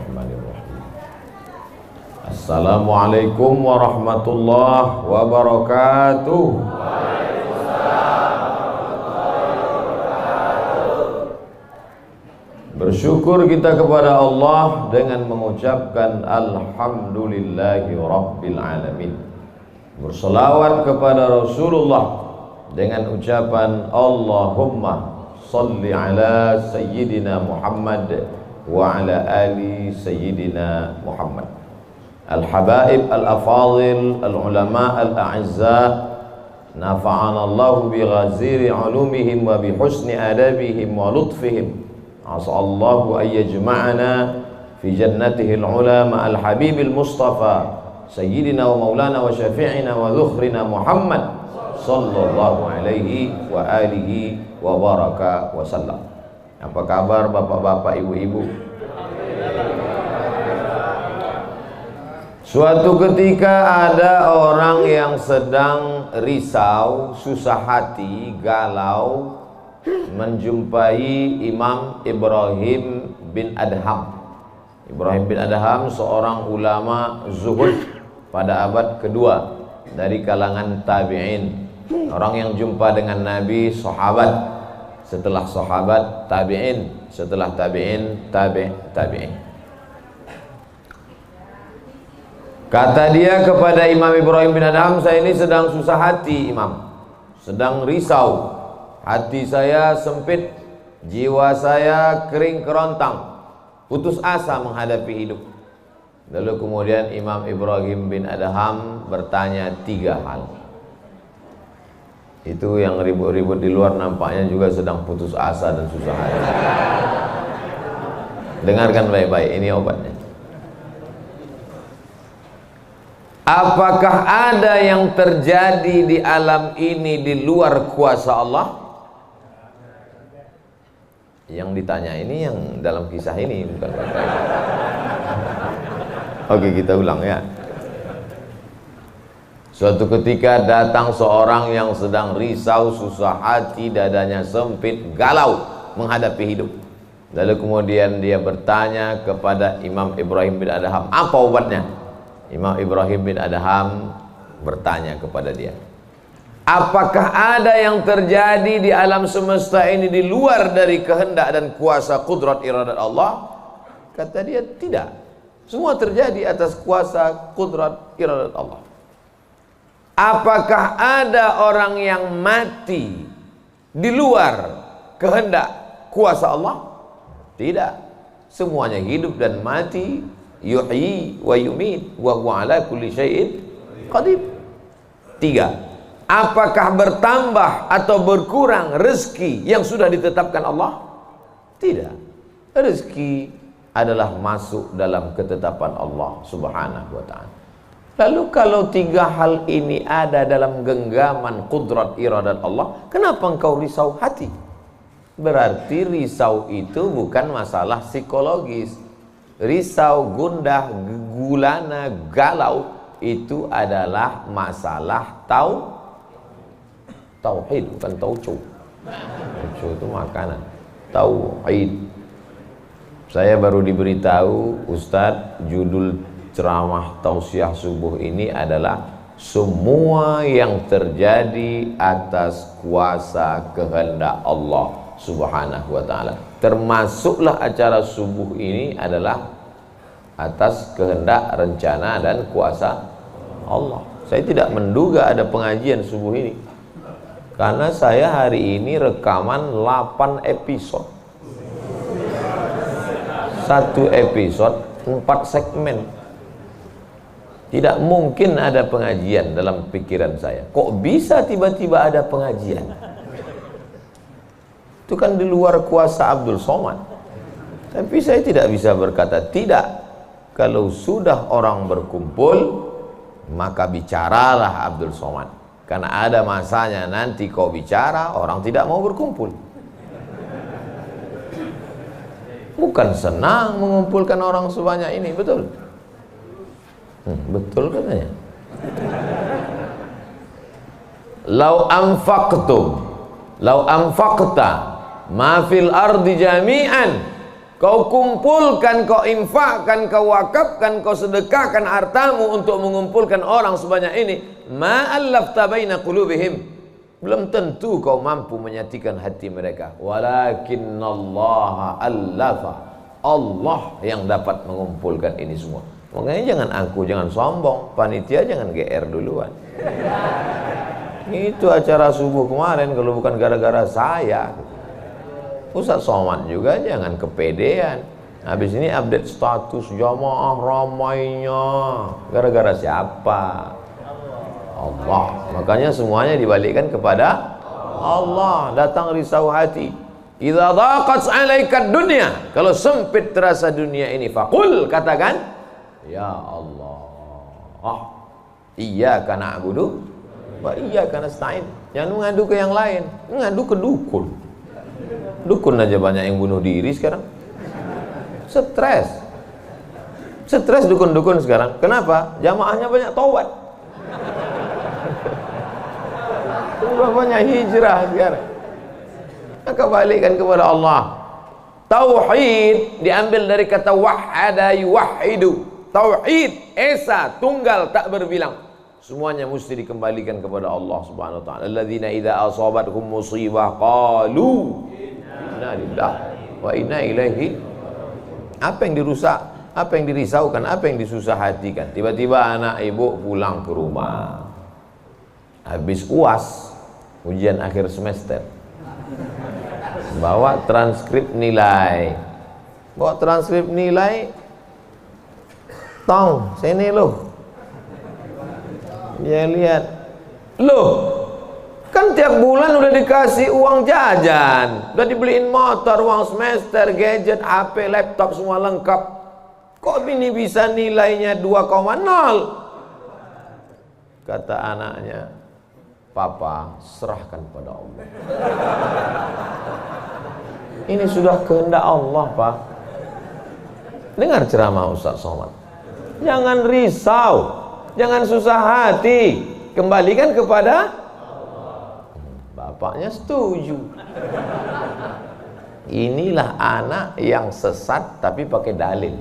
Bismillahirrahmanirrahim. Assalamualaikum warahmatullahi wabarakatuh. Bersyukur kita kepada Allah dengan mengucapkan Alhamdulillahi Rabbil Alamin. Berselawat kepada Rasulullah dengan ucapan Allahumma salli ala Sayyidina Muhammad wa ala ali Sayyidina Muhammad. Al-habaib al-afadil al-ulama al-a'izza, nafa'ana Allahu bi ghaziri ulumihim wa bi husni adabihim wa lutfihim. As'allahu an yajma'ana fi jannatihi al-ula ma'al habibil mustafa Sayyidina wa maulana wa syafi'ina wa dhukhrina Muhammad sallallahu alaihi wa alihi wa baraka wa sallam. Apa kabar bapak-bapak, ibu-ibu? Suatu ketika ada orang yang sedang risau, susah hati, galau, menjumpai Imam Ibrahim bin Adham. Ibrahim bin Adham seorang ulama zuhud pada abad kedua dari kalangan tabi'in. Orang yang jumpa dengan Nabi, sahabat, setelah sahabat tabi'in, setelah tabi'in tabi'in. Kata dia kepada Imam Ibrahim bin Adham, saya ini sedang susah hati Imam, sedang risau, hati saya sempit, jiwa saya kering kerontang, putus asa menghadapi hidup. Lalu kemudian Imam Ibrahim bin Adham bertanya 3 hal. Itu yang ribut-ribut di luar nampaknya juga sedang putus asa dan susah hati. Dengarkan baik-baik, ini obatnya. Apakah ada yang terjadi di alam ini di luar kuasa Allah? Yang ditanya ini yang dalam kisah ini, bukan baik-baik. Oke, kita ulang ya. Suatu ketika datang seorang yang sedang risau, susah hati, dadanya sempit, galau menghadapi hidup. Lalu kemudian dia bertanya kepada Imam Ibrahim bin Adham, apa obatnya? Imam Ibrahim bin Adham bertanya kepada dia, apakah ada yang terjadi di alam semesta ini di luar dari kehendak dan kuasa kudrat iradat Allah? Kata dia, tidak. Semua terjadi atas kuasa kudrat iradat Allah. Apakah ada orang yang mati di luar kehendak kuasa Allah? Tidak. Semuanya hidup dan mati. Yuhyi wa yumit wa huwa ala kulli syai'in qadir. 3. Apakah bertambah atau berkurang rezeki yang sudah ditetapkan Allah? Tidak. Rezeki adalah masuk dalam ketetapan Allah Subhanahu wa ta'ala. Lalu kalau 3 hal ini ada dalam genggaman kudrat iradat Allah, kenapa engkau risau hati? Berarti risau itu bukan masalah psikologis. Risau, gundah, gulana, galau itu adalah masalah tauhid, bukan tauco. Tauco itu makanan. Tauhid. Saya baru diberitahu, Ustadz, judul ceramah tausiah subuh ini adalah semua yang terjadi atas kuasa kehendak Allah Subhanahu wa ta'ala. Termasuklah acara subuh ini adalah atas kehendak, rencana dan kuasa Allah. Saya tidak menduga ada pengajian subuh ini, karena saya hari ini rekaman 8 episode. 1 episode 4 segmen. Tidak mungkin ada pengajian dalam pikiran saya. Kok bisa tiba-tiba ada pengajian? Itu kan di luar kuasa Abdul Somad. Tapi saya tidak bisa berkata tidak. Kalau sudah orang berkumpul, maka bicaralah Abdul Somad. Karena ada masanya nanti kau bicara, orang tidak mau berkumpul. Bukan senang mengumpulkan orang sebanyak ini, betul? Betul katanya. Lau anfaqtum, lau anfaqta ma fil ardi jami'an Kau kumpulkan, kau infakkan, kau wakafkan, kau sedekahkan hartamu untuk mengumpulkan orang sebanyak ini, ma'allafta baina qulubihim, belum tentu kau mampu menyatukan hati mereka. Walakinnallaha allafa, Allah yang dapat mengumpulkan ini semua. Makanya jangan angku, jangan sombong, panitia jangan GR duluan. Itu acara subuh kemarin kalau bukan gara-gara saya. Ustaz Somad juga jangan kepedean. Habis ini update status jamaah ramainya. Gara-gara siapa? Allah. Makanya semuanya dibalikkan kepada Allah. Datang risau hati. Idza dhaqat 'alaika dunya, kalau sempit terasa dunia ini, faqul, katakan, ya Allah, iyyaka na'budu wa iyyaka nasta'in. Jangan mengadu ke yang lain, mengadu ke dukun. Dukun aja banyak yang bunuh diri sekarang. Stres dukun-dukun sekarang. Kenapa? Jamaahnya banyak taubat. Udah banyak hijrah sekarang. Maka balikkan kepada Allah. Tauhid diambil dari kata wahada yuwahidu. Tauhid, esa, tunggal, tak berbilang. Semuanya mesti dikembalikan kepada Allah Subhanahu wa taala. Alladzina idza asabathum musibah qalu inna lillahi wa inna ilaihi. Apa yang dirusak, apa yang dirisaukan, apa yang disusah hatikan. Tiba-tiba anak ibu pulang ke rumah, habis UAS, ujian akhir semester, bawa transkrip nilai, tong sini loh. Dia lihat, loh, kan tiap bulan udah dikasih uang jajan, udah dibeliin motor, uang semester, gadget, HP, laptop, semua lengkap. Kok ini bisa nilainya 2,0? Kata anaknya, Papa, serahkan pada Allah. Ini sudah kehendak Allah, Pak. Dengar ceramah Ustaz Somad. Jangan risau, jangan susah hati, kembalikan kepada bapaknya. Setuju. Inilah anak yang sesat tapi pakai dalil.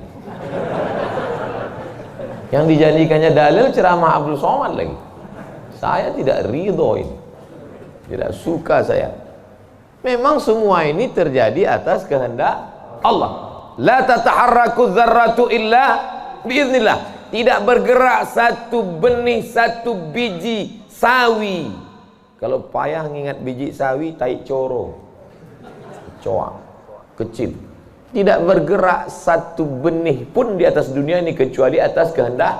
Yang dijadikannya dalil ceramah Abdul Somad lagi. Saya tidak ridho ini, tidak suka saya. Memang semua ini terjadi atas kehendak Allah. La tataharraku dzarratu illa biiznillah. Tidak bergerak satu benih, satu biji sawi. Kalau payah ngingat biji sawi, tai coro, coa, kecil. Tidak bergerak satu benih pun di atas dunia ini kecuali atas kehendak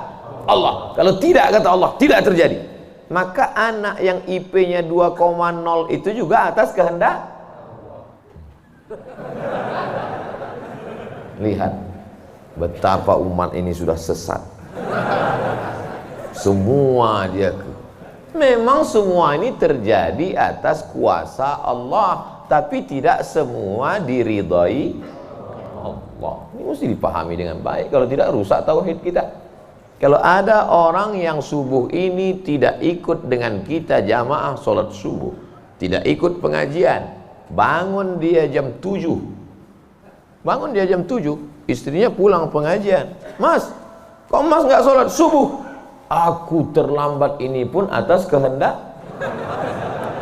Allah. Kalau tidak, kata Allah, tidak terjadi. Maka anak yang IP-nya 2,0 itu juga atas kehendak. Lihat betapa umat ini sudah sesat. Semua dia memang semua ini terjadi atas kuasa Allah, tapi tidak semua diridhai Allah. Ini mesti dipahami dengan baik, kalau tidak rusak tauhid kita. Kalau ada orang yang subuh ini tidak ikut dengan kita jamaah sholat subuh, tidak ikut pengajian, bangun dia jam 7, istrinya pulang pengajian, Mas, kok Mas nggak sholat subuh? Aku terlambat, ini pun atas kehendak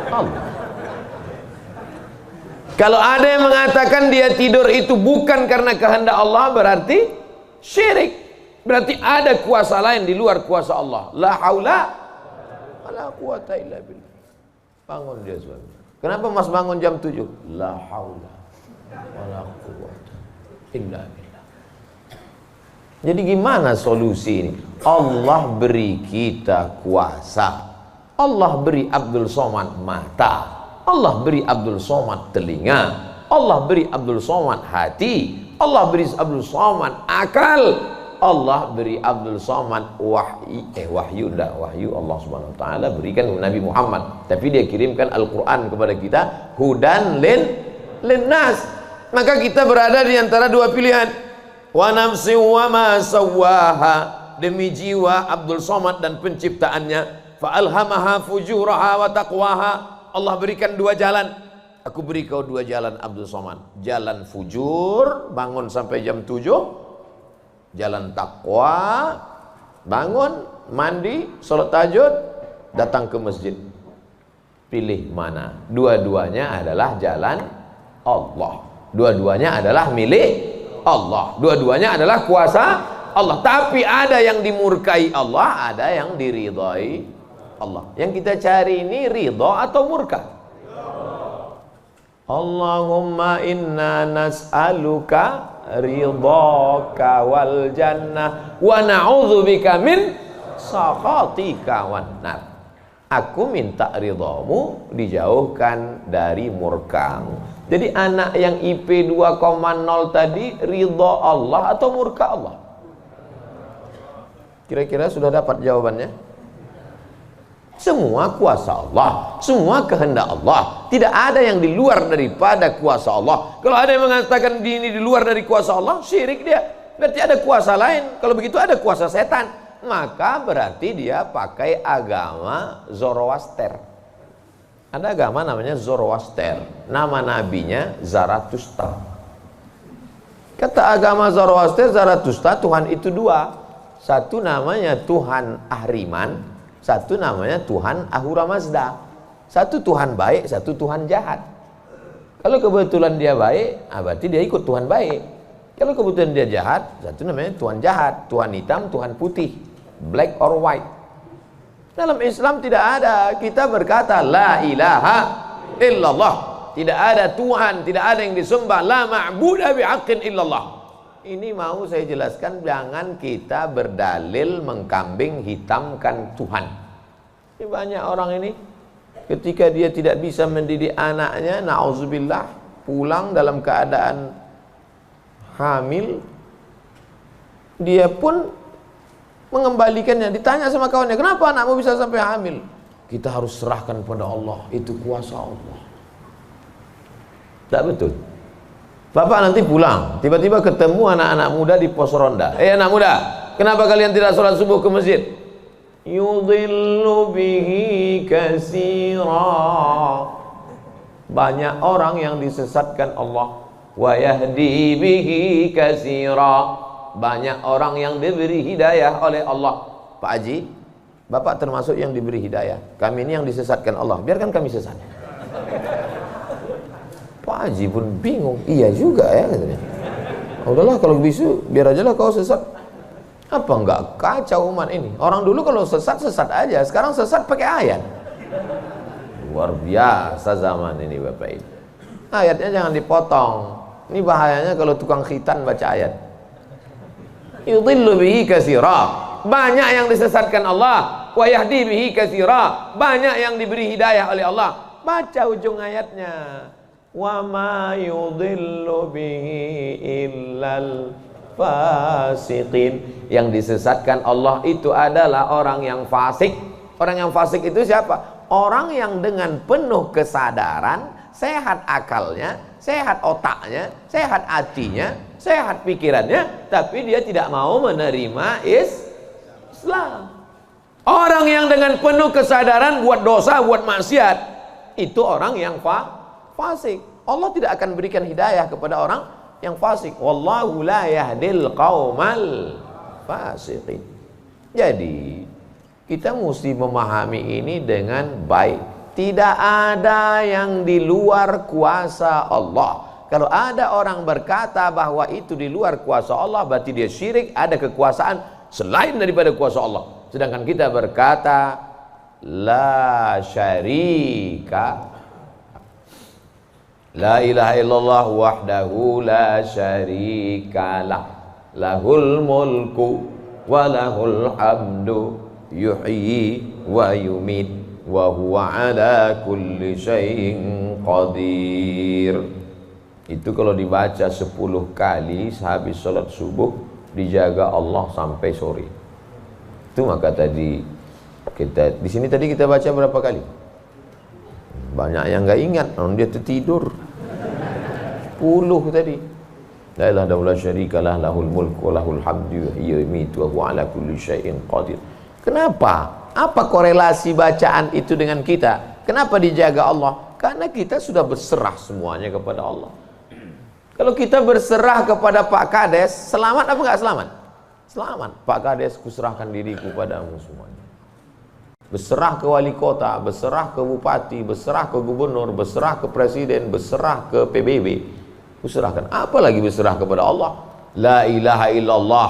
Allah. Kalau ada yang mengatakan dia tidur itu bukan karena kehendak Allah, berarti syirik. Berarti ada kuasa lain di luar kuasa Allah. La haula wala quwata illa billah. Bangun dia suami. Kenapa Mas bangun jam 7? La haula wala quwata illa billah. Jadi gimana solusi ini? Allah beri kita kuasa. Allah beri Abdul Somad mata. Allah beri Abdul Somad telinga. Allah beri Abdul Somad hati. Allah beri Abdul Somad akal. Allah beri Abdul Somad wahyu Allah Subhanahu wa taala berikan Nabi Muhammad, tapi dia kirimkan Al-Qur'an kepada kita, hudan linnas. Maka kita berada di antara dua pilihan. Wa nafsi wa ma sawwaha, demi jiwa Abdul Somad dan penciptaannya, fa alhamaha fujuraha wa taqwaha. Allah berikan dua jalan. aku beri kau 2 jalan Abdul Somad. Jalan fujur, bangun sampai jam 7. Jalan takwa, bangun, mandi, sholat tahajud, datang ke masjid. Pilih mana? Dua-duanya adalah jalan Allah. Dua-duanya adalah milik Allah. Dua-duanya adalah kuasa Allah. Tapi ada yang dimurkai Allah, ada yang diridhai Allah. Yang kita cari ini ridha atau murka? Allahumma inna nas'aluka ridhaka wal jannah wa na'udzubika min sakhatika wan nar. Aku minta ridhamu, dijauhkan dari murkamu. Jadi anak yang IP 2,0 tadi ridha Allah atau murka Allah? Kira-kira sudah dapat jawabannya? Semua kuasa Allah, semua kehendak Allah. Tidak ada yang di luar daripada kuasa Allah. Kalau ada yang mengatakan ini di luar dari kuasa Allah, syirik dia. Berarti ada kuasa lain. Kalau begitu ada kuasa setan. Maka berarti dia pakai agama Zoroaster. Ada agama namanya Zoroaster. Nama nabinya Zarathustra. Kata agama Zoroaster, Zarathustra, Tuhan itu 2. Satu namanya Tuhan Ahriman, satu namanya Tuhan Ahura Mazda. Satu Tuhan baik, satu Tuhan jahat. Kalau kebetulan dia baik, berarti dia ikut Tuhan baik. Kalau kebetulan dia jahat, satu namanya Tuhan jahat. Tuhan hitam, Tuhan putih, black or white. Dalam Islam tidak ada. Kita berkata la ilaha illallah. Tidak ada Tuhan, tidak ada yang disembah. La ma'budah bihaqqin illallah. Ini mau saya jelaskan, jangan kita berdalil mengkambing hitamkan Tuhan. Ini banyak orang ini ketika dia tidak bisa mendidik anaknya, na'udzubillah, pulang dalam keadaan hamil, dia pun mengembalikannya. Ditanya sama kawannya, kenapa anakmu bisa sampai hamil? Kita harus serahkan pada Allah, itu kuasa Allah. Tak betul. Bapak nanti pulang, tiba-tiba ketemu anak-anak muda di pos ronda. Anak muda, kenapa kalian tidak sholat subuh ke masjid? Yudhillu bihi katsira. Banyak orang yang disesatkan Allah. Wa yahdi bihi katsira. Banyak orang yang diberi hidayah oleh Allah. Pak Haji, Bapak termasuk yang diberi hidayah. Kami ini yang disesatkan Allah. Biarkan kami sesat. Pak Haji pun bingung. Iya juga ya katanya. Udahlah kalau bisu, biar aja lah kau sesat. Apa enggak kacau umat ini? Orang dulu kalau sesat aja, sekarang sesat pakai ayat. Luar biasa zaman ini Bapak Ibu. Ayatnya jangan dipotong. Ini bahayanya kalau tukang khitan baca ayat. Yudhillu bihi katsira. Banyak yang disesatkan Allah, wa yahdi bihi katsira. Banyak yang diberi hidayah oleh Allah. Baca ujung ayatnya. Wa ma yudhillu bihi illal fasiqin. Yang disesatkan Allah itu adalah orang yang fasik. Orang yang fasik itu siapa? Orang yang dengan penuh kesadaran, sehat akalnya, sehat otaknya, sehat hatinya, sehat pikirannya, tapi dia tidak mau menerima Islam. Orang yang dengan penuh kesadaran buat dosa, buat maksiat, itu orang yang fasik. Allah tidak akan berikan hidayah kepada orang yang fasik. Wallahu la yahdil qaumal fasiqin. Jadi kita mesti memahami ini dengan baik. Tidak ada yang di luar kuasa Allah. Kalau ada orang berkata bahwa itu di luar kuasa Allah, berarti dia syirik, ada kekuasaan selain daripada kuasa Allah. Sedangkan kita berkata la syarika, la ilaha illallah wahdahu la syarikalah, lahul mulku wa lahul hamdu yuhyi wa yumit wa huwa ala kulli syai'in qadir. Itu kalau dibaca 10 kali sehabis sholat subuh, dijaga Allah sampai sore. Itu maka tadi kita di sini tadi kita baca berapa kali? Banyak yang nggak ingat, dia tertidur. 10 tadi. La ilaha illallah syarikalah, lahul mulku wa lahul hamdu yuhyi wa yumiitu wa huwa ala kulli syai'in qadir. Kenapa? Apa korelasi bacaan itu dengan kita? Kenapa dijaga Allah? Karena kita sudah berserah semuanya kepada Allah. Kalau kita berserah kepada Pak Kades, selamat apa enggak selamat? Selamat. Pak Kades, kuserahkan diriku padamu semuanya. Berserah ke wali kota, berserah ke bupati, berserah ke gubernur, berserah ke presiden, berserah ke PBB. Kuserahkan. Apalagi berserah kepada Allah. La ilaha illallah.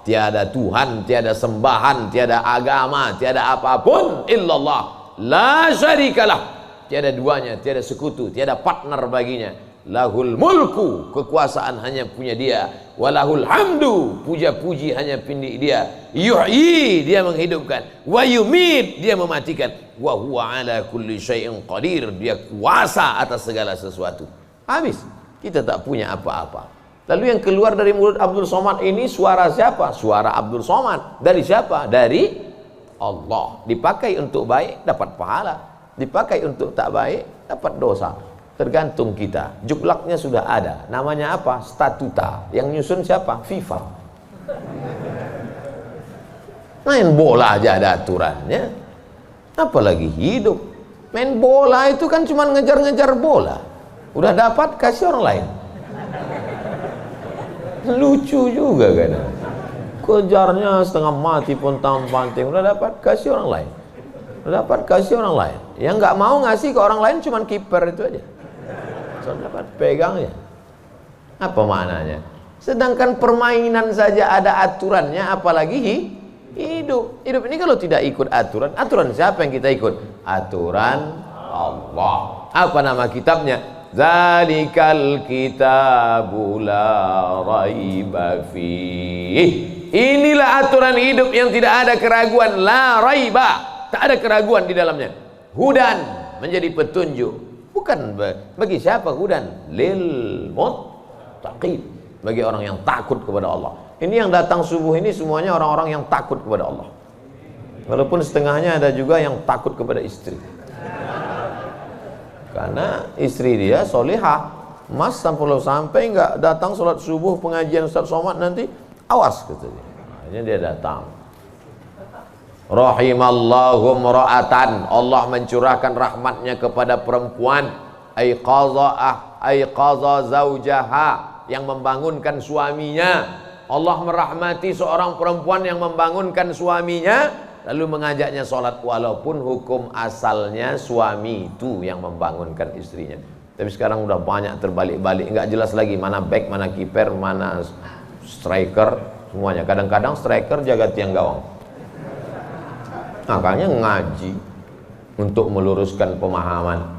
Tiada Tuhan, tiada sembahan, tiada agama, tiada apapun illallah. La syarikalah. Tiada duanya, tiada sekutu, tiada partner baginya. Lahul mulku, kekuasaan hanya punya dia. Walahul hamdu, puja-puji hanya punya dia. Yuhyi, dia menghidupkan. Wa yumit, dia mematikan. Wa huwa ala kulli syai'in qadir, dia kuasa atas segala sesuatu. Habis, kita tak punya apa-apa. Lalu yang keluar dari mulut Abdul Somad ini suara siapa? Suara Abdul Somad. Dari siapa? Dari Allah. Dipakai untuk baik, dapat pahala. Dipakai untuk tak baik, dapat dosa. Tergantung kita. Juklaknya sudah ada. Namanya apa? Statuta. Yang nyusun siapa? FIFA. Main bola aja ada aturannya. Apalagi hidup. Main bola itu kan cuma ngejar-ngejar bola. Udah dapat, kasih orang lain. Lucu juga kan. Kejarnya setengah mati pun tampang-panting. Udah dapat, kasih orang lain. Udah dapat, kasih orang lain. Yang nggak mau ngasih ke orang lain cuma kiper itu aja. So, dapat pegangnya. Apa maknanya? Sedangkan permainan saja ada aturannya, apalagi hidup. Hidup ini kalau tidak ikut aturan, aturan siapa yang kita ikut? Aturan Allah. Apa nama kitabnya? Zalikal kitabu la raiba fih. Inilah aturan hidup yang tidak ada keraguan, la raiba. Tak ada keraguan di dalamnya. Hudan, menjadi petunjuk. Bukan bagi siapa hudan? Lil muttaqin, bagi orang yang takut kepada Allah. Ini yang datang subuh ini semuanya orang-orang yang takut kepada Allah. Walaupun setengahnya ada juga yang takut kepada istri. Karena istri dia solihah. Mas sampai nggak datang sholat subuh pengajian Ustaz Somad nanti, awas katanya. Akhirnya dia datang. Rahimallahu mra'atan, Allah mencurahkan rahmatnya kepada perempuan. Aiqaza zaujaha, yang membangunkan suaminya. Allah merahmati seorang perempuan yang membangunkan suaminya, lalu mengajaknya sholat, walaupun hukum asalnya suami itu yang membangunkan istrinya. Tapi sekarang udah banyak terbalik-balik, nggak jelas lagi mana back, mana kiper, mana striker, semuanya. Kadang-kadang striker jaga tiang gawang. Makanya ngaji untuk meluruskan pemahaman.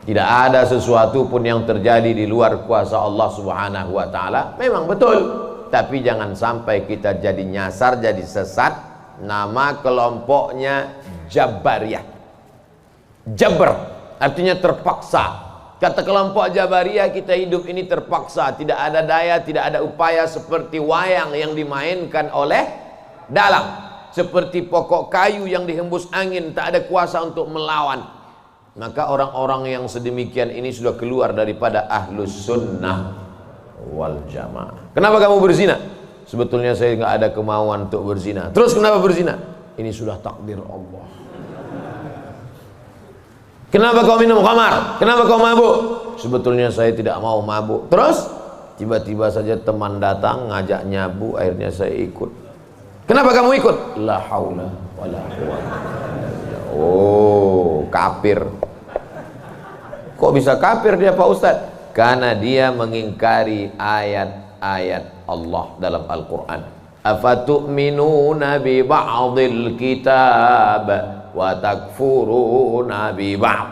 Tidak ada sesuatu pun yang terjadi di luar kuasa Allah Subhanahu wa taala. Memang betul, tapi jangan sampai kita jadi nyasar, jadi sesat. Nama kelompoknya Jabariyah. Jabr artinya terpaksa. Kata kelompok Jabariyah, kita hidup ini terpaksa, tidak ada daya, tidak ada upaya, seperti wayang yang dimainkan oleh dalang. Seperti pokok kayu yang dihembus angin, tak ada kuasa untuk melawan. Maka orang-orang yang sedemikian ini sudah keluar daripada ahlus sunnah wal jamaah. Kenapa kamu berzina? Sebetulnya saya nggak ada kemauan untuk berzina. Terus kenapa berzina? Ini sudah takdir Allah. Kenapa kau minum khamar? Kenapa kau mabuk? Sebetulnya saya tidak mau mabuk. Terus tiba-tiba saja teman datang ngajak nyabu, akhirnya saya ikut. Kenapa kamu ikut? La haula wala quwwata. Oh, kafir. Kok bisa kafir dia Pak Ustaz? Karena dia mengingkari ayat-ayat Allah dalam Al-Quran. Afatu'minuna bi ba'dil kitab wa takfuruna bi ba'd.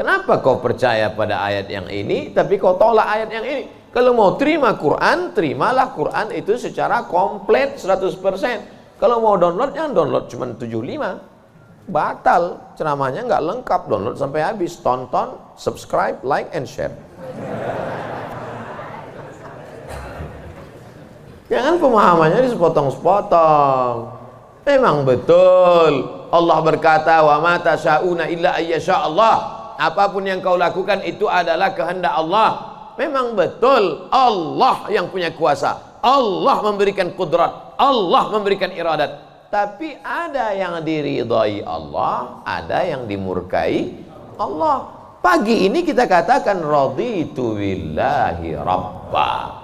Kenapa kau percaya pada ayat yang ini tapi kau tolak ayat yang ini? Kalau mau terima Quran, terimalah Quran itu secara komplit 100%. Kalau mau download, jangan download cuma 75. Batal, ceramahnya nggak lengkap. Download sampai habis, tonton, subscribe, like, and share. Jangan pemahamannya disepotong-sepotong. Memang betul Allah berkata, wa ma tasyauna illa ayyasha Allah. Apapun yang kau lakukan itu adalah kehendak Allah. Memang betul Allah yang punya kuasa, Allah memberikan kudrat, Allah memberikan iradat. Tapi ada yang diridhai Allah, ada yang dimurkai Allah. Pagi ini kita katakan raditu billahi rabba.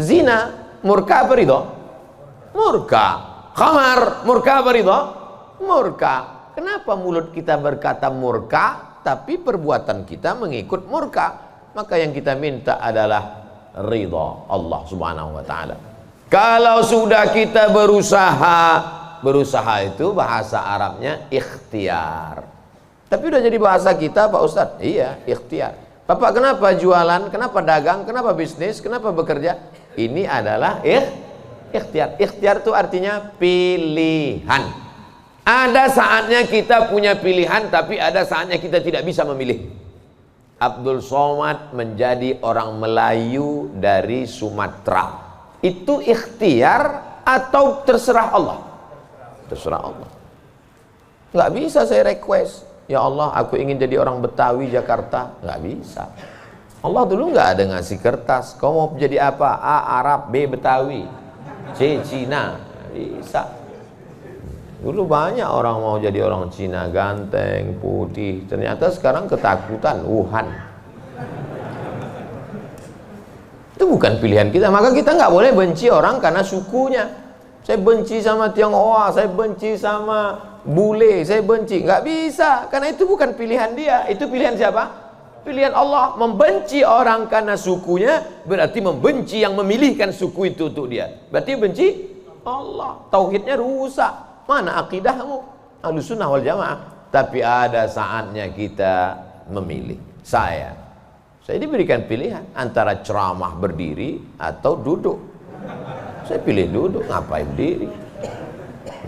Zina murka apa ridho? Murka. Khamar murka apa ridho? Murka. Kenapa mulut kita berkata murka tapi perbuatan kita mengikut murka? Maka yang kita minta adalah ridha Allah Subhanahu wa taala. Kalau sudah kita berusaha itu bahasa Arabnya ikhtiar. Tapi udah jadi bahasa kita Pak Ustadz? Iya, ikhtiar. Bapak kenapa jualan? Kenapa dagang? Kenapa bisnis? Kenapa bekerja? Ini adalah ikhtiar. Ikhtiar itu artinya pilihan. Ada saatnya kita punya pilihan, tapi ada saatnya kita tidak bisa memilih. Abdul Somad menjadi orang Melayu dari Sumatera. Itu ikhtiar atau terserah Allah? Terserah Allah. Nggak bisa saya request, ya Allah aku ingin jadi orang Betawi Jakarta. Nggak bisa. Allah dulu nggak ada ngasih kertas, kau mau jadi apa? A. Arab, B. Betawi, C. Cina. Bisa. Dulu banyak orang mau jadi orang Cina, ganteng, putih. Ternyata sekarang ketakutan, Wuhan. Itu bukan pilihan kita. Maka kita nggak boleh benci orang karena sukunya. Saya benci sama Tionghoa, saya benci sama bule, saya benci. Nggak bisa, karena itu bukan pilihan dia. Itu pilihan siapa? Pilihan Allah. Membenci orang karena sukunya berarti membenci yang memilihkan suku itu untuk dia. Berarti benci Allah. Tauhidnya rusak. Mana akidahmu? Ahlussunnah wal jamaah. Tapi ada saatnya kita memilih. Saya diberikan pilihan antara ceramah berdiri atau duduk. Saya pilih duduk. Ngapain berdiri?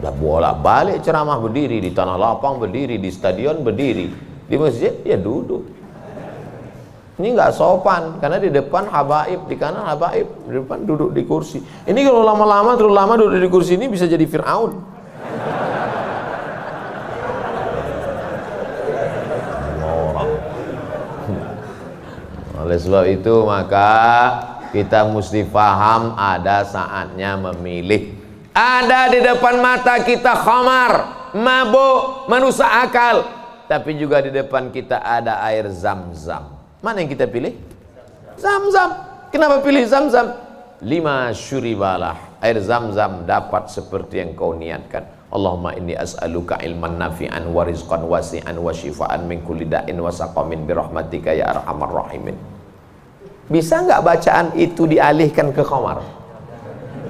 Udah bolak-balik ceramah berdiri, di tanah lapang berdiri, di stadion berdiri, di masjid ya duduk. Ini nggak sopan karena di depan habaib, di kanan habaib, di depan duduk di kursi. Ini kalau lama-lama terlalu lama duduk di kursi ini bisa jadi Fir'aun. Oleh sebab itu maka kita mesti paham ada saatnya memilih. Ada di depan mata kita khamar, mabuk, merusak akal. Tapi juga di depan kita ada air Zam-Zam. Mana yang kita pilih? Zam-Zam. Kenapa pilih Zam-Zam? 5 syuribalah. Air Zam-Zam dapat seperti yang kau niatkan. Allahumma inni as'aluka ilman nafi'an wa rizqan wasi'an wa shifaan min kulli da'in wa saqamin birahmatika ya arhamar rahimin. Bisa nggak bacaan itu dialihkan ke khamar?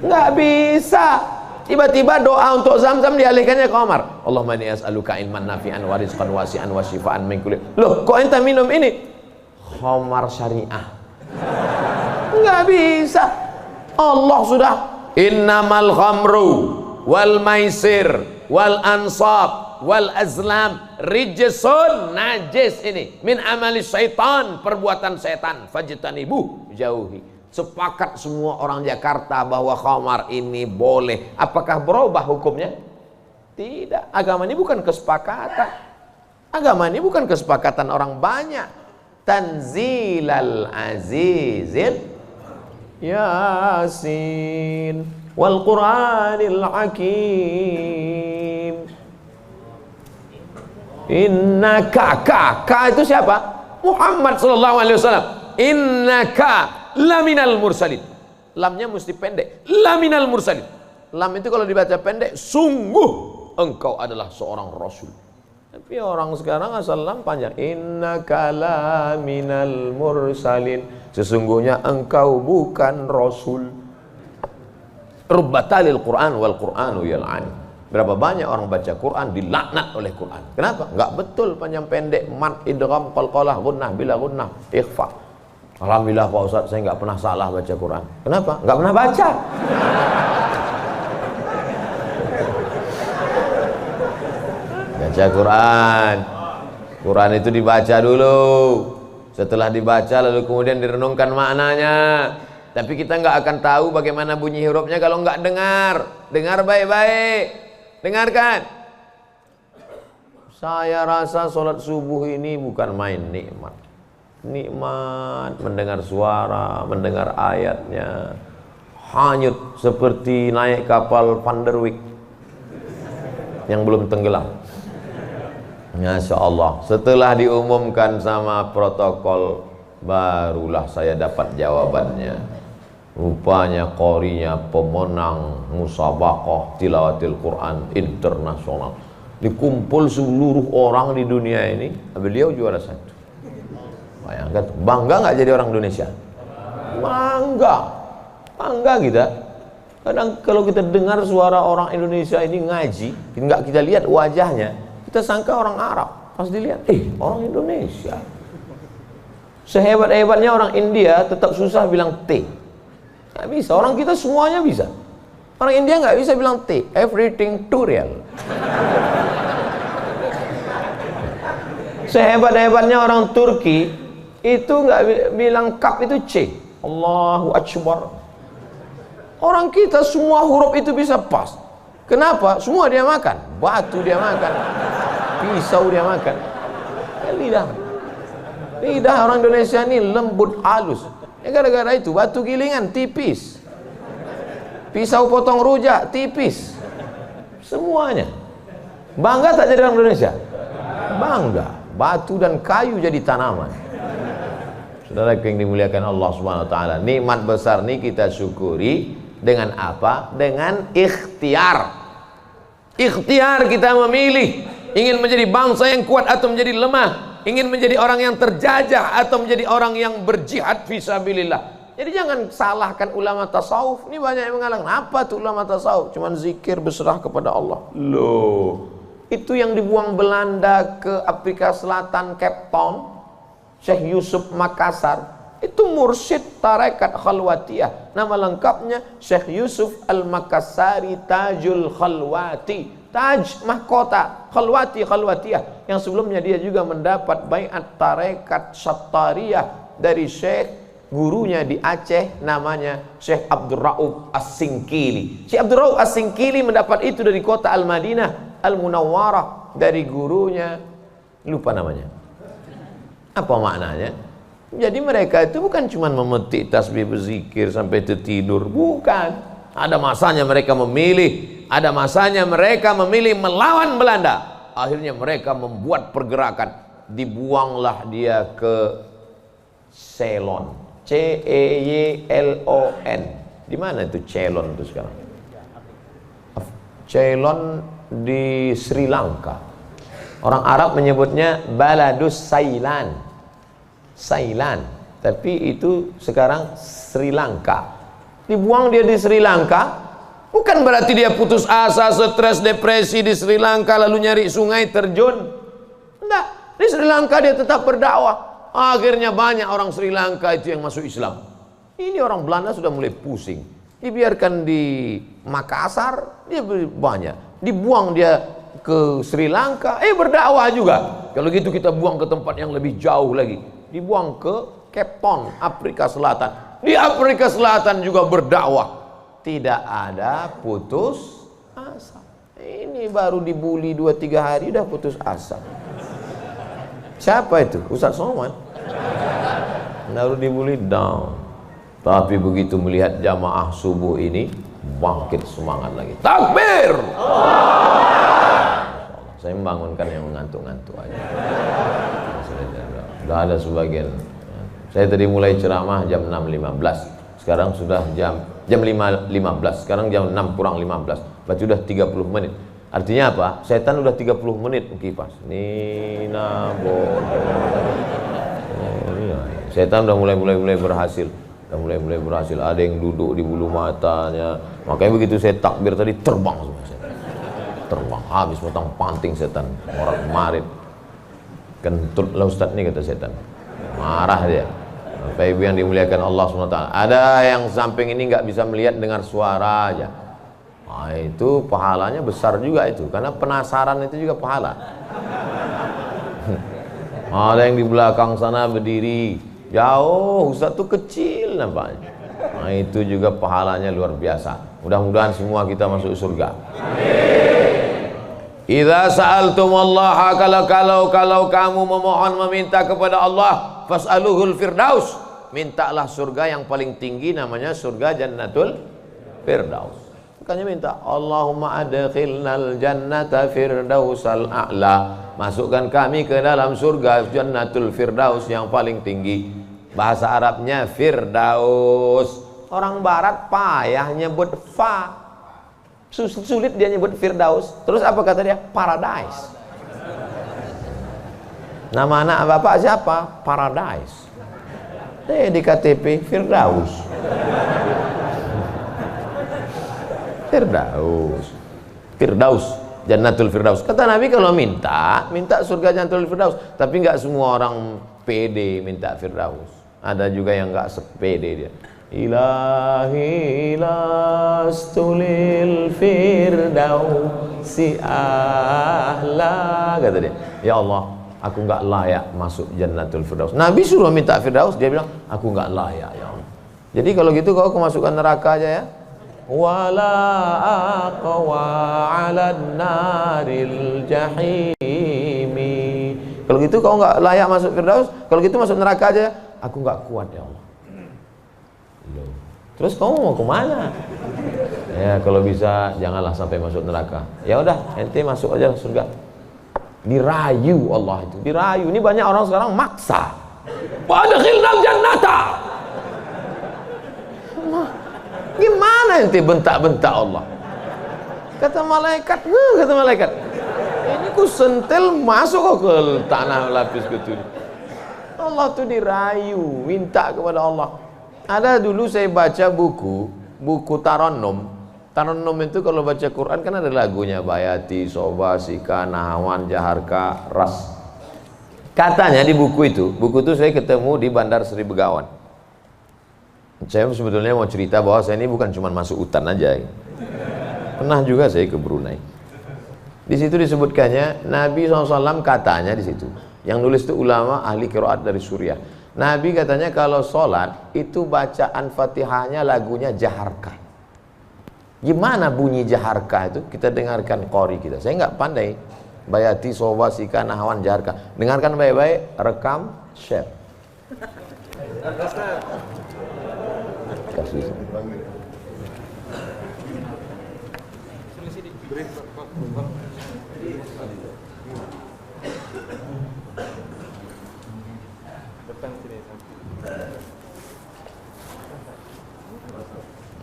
Nggak bisa. Tiba-tiba doa untuk Zam-Zam dialihkannya ke khamar. Allahumma inni as'aluka ilman nafi'an wa rizqan wasi'an wa shifaan min kulli. Loh, kok ente minum ini? Khamar syariah. Nggak bisa. Allah sudah innamal khamru wal maisir wal ansab wal azlam rijsun, najis ini, min amali syaitan, perbuatan setan, fajtanibuh, jauhi. Sepakat semua orang Jakarta bahwa khamar ini boleh. Apakah berubah hukumnya? Tidak. Agama ini bukan kesepakatan. Agama ini bukan kesepakatan orang banyak. Tanzilal azizil Yasin wal Qur'anil Hakim. Innaka, ka itu siapa? Muhammad sallallahu alaihi wasallam. Innaka laminal mursalin. Lamnya mesti pendek. Laminal mursalin. Lam itu kalau dibaca pendek, sungguh engkau adalah seorang rasul. Tapi orang sekarang asal lam panjang. Innaka laminal mursalin. Sesungguhnya engkau bukan rasul. Rubbatalil Quran wal Quranu yal'an. Berapa banyak orang baca Quran dilaknat oleh Quran. Kenapa? Enggak betul panjang pendek, mat, idgham, qalqalah, gunnah, bila gunnah, ikhfa. Alhamdulillah Pak Ustaz, saya enggak pernah salah baca Quran. Kenapa? Enggak pernah baca. Baca Quran. Quran itu dibaca dulu. Setelah dibaca lalu kemudian direnungkan maknanya. Tapi kita nggak akan tahu bagaimana bunyi hurufnya kalau nggak dengar. Dengar baik-baik. Dengarkan. Saya rasa sholat subuh ini bukan main nikmat. Nikmat mendengar suara, mendengar ayatnya. Hanyut seperti naik kapal Van der Wijk yang belum tenggelam. Masya Allah, setelah diumumkan sama protokol, barulah saya dapat jawabannya. Rupanya qorinya pemenang musabaqah tilawatil Quran internasional. Dikumpul seluruh orang di dunia ini, beliau juara 1. Bayangkan, bangga nggak jadi orang Indonesia? Bangga, bangga kita. Kadang kalau kita dengar suara orang Indonesia ini ngaji, nggak kita lihat wajahnya, kita sangka orang Arab. Pas dilihat, orang Indonesia. Sehebat-hebatnya orang India tetap susah bilang T. Nggak bisa, orang kita semuanya bisa. Orang India nggak bisa bilang T, everything too real. Sehebat-hebatnya orang Turki itu nggak bilang kap itu C. Allahu Akbar. Orang kita semua huruf itu bisa pas. Kenapa? Semua dia makan. Batu dia makan, pisau dia makan. Lidah orang Indonesia ini lembut halus. Gara-gara itu batu gilingan tipis, pisau potong rujak tipis, semuanya. Bangga tak jadi orang Indonesia? Bangga. Batu dan kayu jadi tanaman. Saudara yang dimuliakan Allah Subhanahu wa taala, nikmat besar ini kita syukuri dengan apa? Dengan ikhtiar. Ikhtiar kita memilih ingin menjadi bangsa yang kuat atau menjadi lemah, ingin menjadi orang yang terjajah atau menjadi orang yang berjihad fisabilillah. Jadi jangan salahkan ulama tasawuf. Ini banyak yang mengatakan, apa tuh ulama tasawuf? Cuman zikir berserah kepada Allah. Loh, itu yang dibuang Belanda ke Afrika Selatan, Cape Town, Syekh Yusuf Makassar, itu mursyid tarekat khalwatiyah. Nama lengkapnya Syekh Yusuf Al-Makassari Tajul Khalwati. Taj mahkota, khalwati khalwatiyah. Yang sebelumnya dia juga mendapat baiat tarekat Sattariyah dari Syekh gurunya di Aceh, namanya Syekh Abdul Rauf As-Singkili. Syekh Abdul Rauf As-Singkili mendapat itu dari kota Al-Madinah Al-Munawwarah, dari gurunya, lupa namanya. Apa maknanya? Jadi mereka itu bukan cuma memetik tasbih berzikir sampai tertidur, bukan. Ada masanya mereka memilih, ada masanya mereka memilih melawan Belanda. Akhirnya mereka membuat pergerakan, dibuanglah dia ke Ceylon, C-E-Y-L-O-N. Di mana itu Ceylon itu sekarang? Ceylon di Sri Lanka. Orang Arab menyebutnya Baladus Sailan, Sailan, tapi itu sekarang Sri Lanka. Dibuang dia di Sri Lanka, bukan berarti dia putus asa, stres, depresi di Sri Lanka lalu nyari sungai terjun. Enggak, di Sri Lanka dia tetap berdakwah. Akhirnya banyak orang Sri Lanka itu yang masuk Islam. Ini orang Belanda sudah mulai pusing. Dibiarkan di Makassar, dia banyak. Dibuang dia ke Sri Lanka, berdakwah juga. Kalau gitu kita buang ke tempat yang lebih jauh lagi. Dibuang ke Cape Town, Afrika Selatan. Di Afrika Selatan juga berdakwah. Tidak ada putus asa. Ini baru dibully 2-3 hari udah putus asa. Siapa itu? Ustaz Somad. Baru dibully down. Tapi begitu melihat jamaah subuh ini, bangkit semangat lagi. Takbir! Saya membangunkan yang mengantuk-ngantuk aja. Sudah ada sebagian. Saya tadi mulai ceramah jam 6.15. Sekarang sudah jam 5.15. Sekarang jam 6 kurang 15. Berarti sudah 30 menit. Artinya apa? Setan udah 30 menit kipas. Nina bodoh. Setan udah mulai berhasil. Udah mulai berhasil. Ada yang duduk di bulu matanya. Makanya begitu saya takbir tadi terbang semua setan. Terbang habis potong panting setan. Orang marit. Kentut lah Ustaz nih, kata setan. Marah dia. Bapak Ibu yang dimuliakan Allah SWT, ada yang samping ini nggak bisa melihat dengar suara aja. Nah, itu pahalanya besar juga itu, karena penasaran itu juga pahala. Ada yang di belakang sana berdiri jauh, Ustaz tuh kecil nampaknya. Nah, itu juga pahalanya luar biasa. Mudah-mudahan semua kita masuk surga. Idza sa'altumullaha, kalau kamu memohon meminta kepada Allah, fas'aluhul firdaus, mintalah surga yang paling tinggi, namanya surga Jannatul Firdaus. Bukannya minta Allahumma adkhilnal jannata firdausal a'la, masukkan kami ke dalam surga jannatul firdaus yang paling tinggi. Bahasa Arabnya firdaus. Orang barat payah nyebut fa, sulit dia nyebut firdaus. Terus apa kata dia? Paradise. Nama anak bapak siapa? Paradise. Di KTP firdaus. Firdaus, jannatul firdaus. Kata Nabi kalau minta surga jannatul firdaus. Tapi nggak semua orang pede minta firdaus. Ada juga yang nggak sepede dia. Ilahi lastulil firdausi ahla, kata dia. Ya Allah, aku nggak layak masuk jannatul firdaus. Nabi suruh minta firdaus, dia bilang aku nggak layak ya Allah. Jadi kalau gitu kau kemasukan neraka aja ya. Wala aqwa 'alan naril jahimi. Kalau gitu kau nggak layak masuk firdaus, kalau gitu masuk neraka aja. Aku nggak kuat ya Allah. Terus kamu mau kemana? Ya kalau bisa janganlah sampai masuk neraka. Ya udah, ente masuk aja surga. Dirayu Allah itu, dirayu. Ini banyak orang sekarang maksa. Wadkhilnal jannata. Gimana ente bentak-bentak Allah? Kata malaikat, ini ku sentil masuk kok ke tanah lapis gitu. Allah tuh dirayu, minta kepada Allah. Ada dulu saya baca buku Tarannum. Tarannum itu kalau baca Quran kan ada lagunya, Bayati, Soba, Sika, Nahawan, Jaharka, Ras. Katanya di buku itu saya ketemu di Bandar Seri Begawan. Saya sebetulnya mau cerita bahwa saya ini bukan cuma masuk hutan aja. Pernah juga saya ke Brunei. Di situ disebutkannya Nabi SAW katanya di situ. Yang nulis itu ulama ahli qiraat dari Suriah. Nabi katanya kalau sholat itu bacaan Fatihahnya lagunya Jaharka. Gimana bunyi Jaharka itu? Kita dengarkan qori kita. Saya nggak pandai. Bayati, Soba, Sika, Nahawan, Jaharka. Dengarkan baik-baik, rekam, share. Kasih.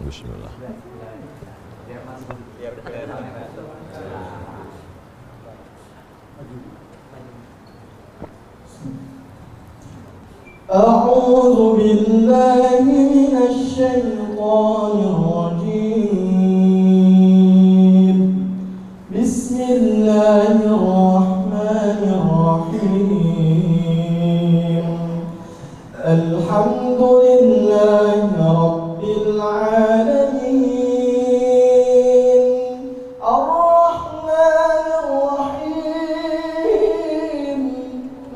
Bismillah. أعوذ بالله من الشيطان الرجيم. بسم الله الرحمن الرحيم. الحمد لله رب العالمين. الرحمن الرحيم.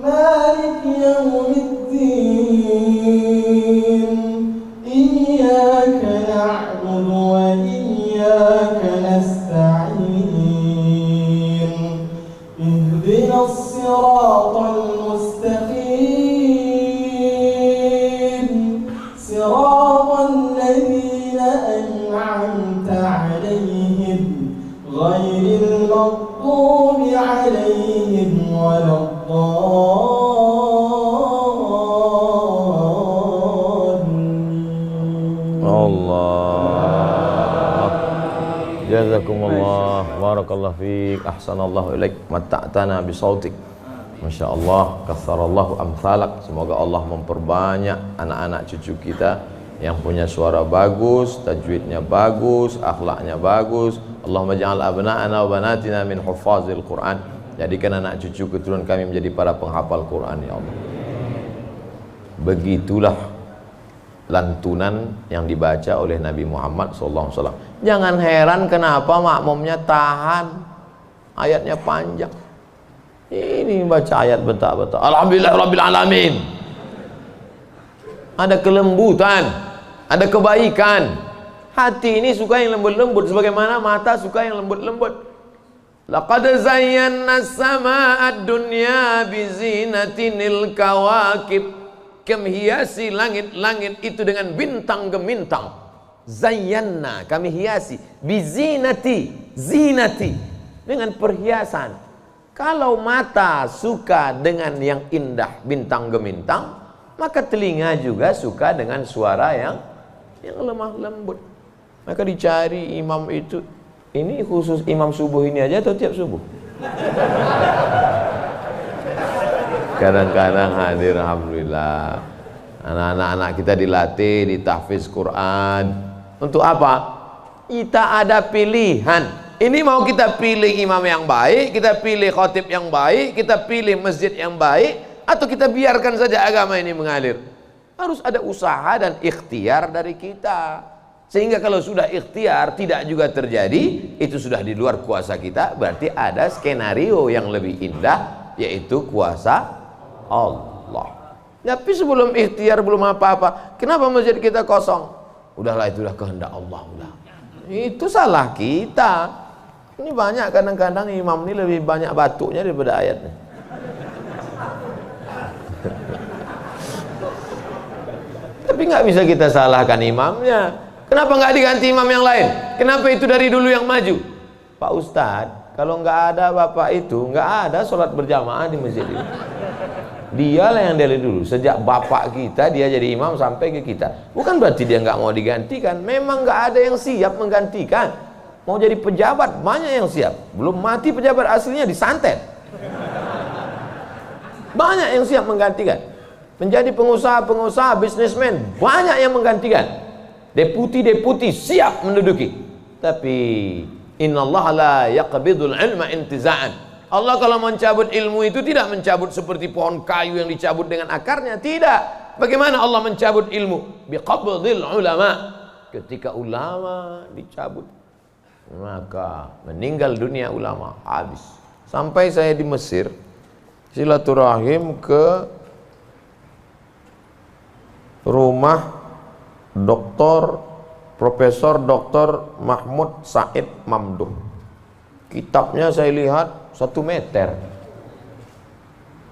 مالك يوم الدين. إياك نعبد وإياك نستعين. اهدنا الصراط المستقيم. صراط الذين أنعمت عليهم غير المغضوب عليهم ولا Allah. Jazakumullah, barakallahu fiik, ahsanallahu ilaik, matta'tana bisautik. Masya Allah, katsarallahu amsalak. Semoga Allah memperbanyak anak-anak cucu kita yang punya suara bagus, tajwidnya bagus, akhlaknya bagus. Allahumma ja'al abna'ana wa banatina min huffazil Quran. Jadikan anak cucu keturunan kami menjadi para penghafal Quran ya Allah. Begitulah lantunan yang dibaca oleh Nabi Muhammad SAW. Jangan heran kenapa makmumnya tahan, ayatnya panjang. Ini baca ayat bentak-bentak. Alhamdulillah Rabbil Alamin. Ada kelembutan, ada kebaikan. Hati ini suka yang lembut-lembut, sebagaimana mata suka yang lembut-lembut. Laqad zayyana as-samaa'a ad-dunya bizinatinil kawakib. Kami hiasi langit-langit itu dengan bintang gemintang. Zayyana, kami hiasi, bizinati, zinati, dengan perhiasan. Kalau mata suka dengan yang indah bintang gemintang, maka telinga juga suka dengan suara yang lemah lembut. Maka dicari imam itu, ini khusus imam subuh ini aja atau tiap subuh? Kadang-kadang hadir, alhamdulillah. Anak-anak kita dilatih di tahfiz Quran. Untuk apa? Kita ada pilihan. Ini mau kita pilih imam yang baik, kita pilih khatib yang baik, kita pilih masjid yang baik, atau kita biarkan saja agama ini mengalir. Harus ada usaha dan ikhtiar dari kita. Sehingga kalau sudah ikhtiar tidak juga terjadi, itu sudah di luar kuasa kita. Berarti ada skenario yang lebih indah, yaitu kuasa Allah. Tapi sebelum ikhtiar, belum apa-apa, kenapa masjid kita kosong? Udahlah, itulah kehendak Allah. Udah. Itu salah kita. Ini banyak kadang-kadang imam ini lebih banyak batuknya daripada ayatnya. Tapi nggak bisa kita salahkan imamnya. Kenapa nggak diganti imam yang lain? Kenapa itu dari dulu yang maju? Pak Ustadz, kalau nggak ada bapak itu, nggak ada sholat berjamaah di masjid ini. Dialah yang dari dulu, sejak bapak kita dia jadi imam sampai ke kita. Bukan berarti dia nggak mau digantikan, memang nggak ada yang siap menggantikan. Mau jadi pejabat banyak yang siap, belum mati pejabat aslinya disantet. Banyak yang siap menggantikan. Menjadi pengusaha-pengusaha, bisnismen banyak yang menggantikan. Deputi-deputi siap menduduki. Tapi innallaha la yaqbidul ilma intiza'an. Allah kalau mencabut ilmu itu tidak mencabut seperti pohon kayu yang dicabut dengan akarnya, tidak. Bagaimana Allah mencabut ilmu? Biqabdil ulama. Ketika ulama dicabut, maka meninggal dunia ulama, habis. Sampai saya di Mesir silaturahim ke rumah Profesor Dr. Mahmud Said Mamduh. Kitabnya saya lihat 1 meter.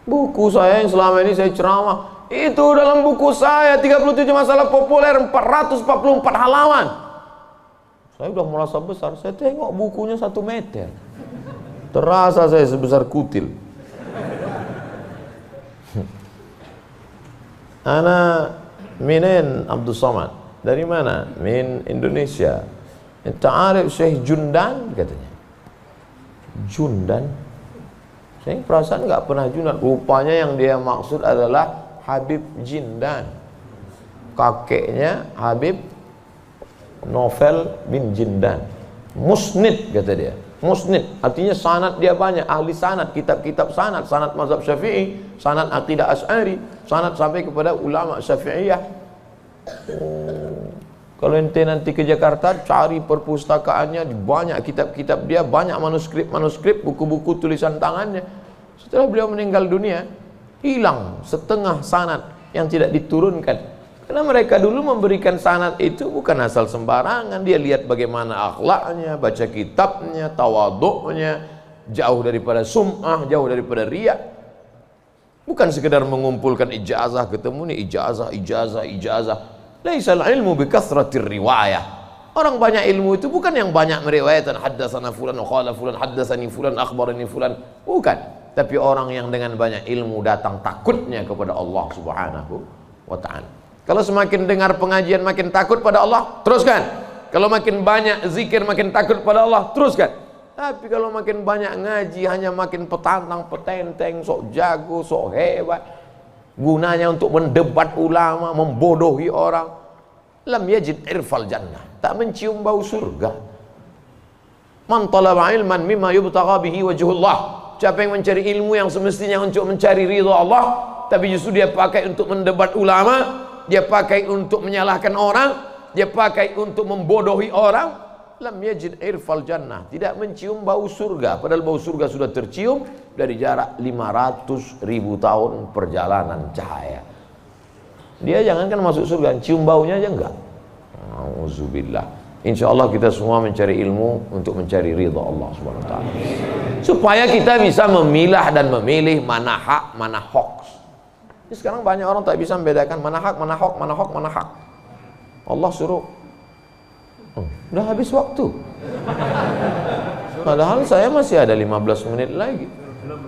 Buku saya yang selama ini saya ceramah, itu dalam buku saya 37 masalah populer 444 halaman. Saya udah merasa besar, saya tengok bukunya 1 meter. Terasa saya sebesar kutil. Ana minen Abdul Somad. Dari mana? Min Indonesia. Ta'arif Syekh Jundan katanya. Jundan, saya perasaan nggak pernah Jundan. Rupanya yang dia maksud adalah Habib Jindan, kakeknya Habib Novel bin Jindan. Musnid kata dia. Musnid artinya sanad dia banyak, ahli sanad, kitab-kitab sanad, sanad mazhab Syafi'i, sanad aqidah Asy'ari, sanad sampai kepada ulama Syafi'iyah. Kalau ente nanti ke Jakarta, cari perpustakaannya, banyak kitab-kitab dia, banyak manuskrip, buku-buku tulisan tangannya. Setelah beliau meninggal dunia, hilang setengah sanad yang tidak diturunkan. Karena mereka dulu memberikan sanad itu bukan asal sembarangan. Dia lihat bagaimana akhlaknya, baca kitabnya, tawaduknya, jauh daripada sum'ah, jauh daripada riya. Bukan sekedar mengumpulkan ijazah, ketemu nih ijazah. Laisal ilmu bikathratir riwayah. Orang banyak ilmu itu bukan yang banyak meriwayatkan haddatsana fulan wa qala fulan haddatsani fulan akhbarani fulan, bukan. Tapi orang yang dengan banyak ilmu datang takutnya kepada Allah Subhanahu wa taala. Kalau semakin dengar pengajian makin takut pada Allah, teruskan. Kalau makin banyak zikir makin takut pada Allah, teruskan. Tapi kalau makin banyak ngaji hanya makin petantang petenteng, sok jago, sok hebat, gunanya untuk mendebat ulama, membodohi orang. Lam yajid irfal jannah, tak mencium bau surga. Man talaba ilman mimma yubtagha bihi wajhullah. Siapa yang mencari ilmu yang semestinya untuk mencari ridha Allah, tapi justru dia pakai untuk mendebat ulama, dia pakai untuk menyalahkan orang, dia pakai untuk membodohi orang. Lam yajid irfal jannah, tidak mencium bau surga. Padahal bau surga sudah tercium dari jarak 500.000 tahun perjalanan cahaya. Dia jangankan masuk surga, cium baunya aja enggak. Auzubillah. Insyaallah kita semua mencari ilmu untuk mencari ridha Allah Subhanahu wa taala. Supaya kita bisa memilah dan memilih mana hak, mana hoax. Sekarang banyak orang tak bisa membedakan mana hak, mana hoax, mana hak. Allah suruh Udah habis waktu. Padahal saya masih ada 15 menit lagi.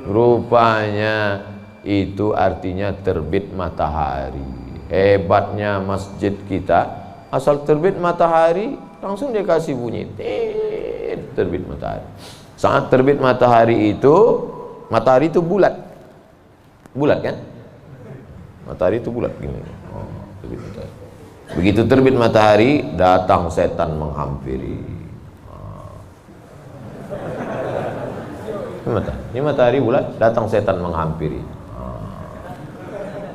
Rupanya itu artinya terbit matahari. Hebatnya masjid kita, asal terbit matahari langsung dia kasih bunyi terbit matahari. Saat terbit matahari itu bulat. Bulat kan? Matahari itu bulat gini. Oh, terbit matahari. Begitu terbit matahari, datang setan menghampiri. Ini matahari bulat, datang setan menghampiri.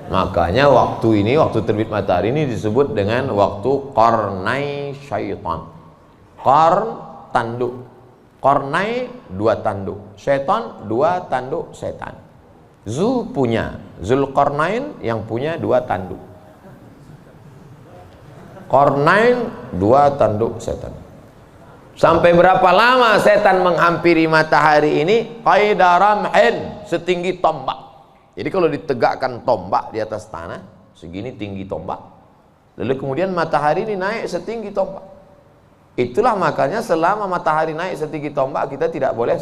Makanya waktu terbit matahari ini disebut dengan waktu qarnai syaitan. Qarn, tanduk. Qarnai, 2 tanduk. Syaitan, 2 tanduk setan. Zulqarnain yang punya 2 tanduk. Qarnain, 2 tanduk setan. Sampai berapa lama setan menghampiri matahari ini? Qaidaramhin, setinggi tombak. Jadi kalau ditegakkan tombak di atas tanah, segini tinggi tombak, lalu kemudian matahari ini naik setinggi tombak. Itulah makanya selama matahari naik setinggi tombak, kita tidak boleh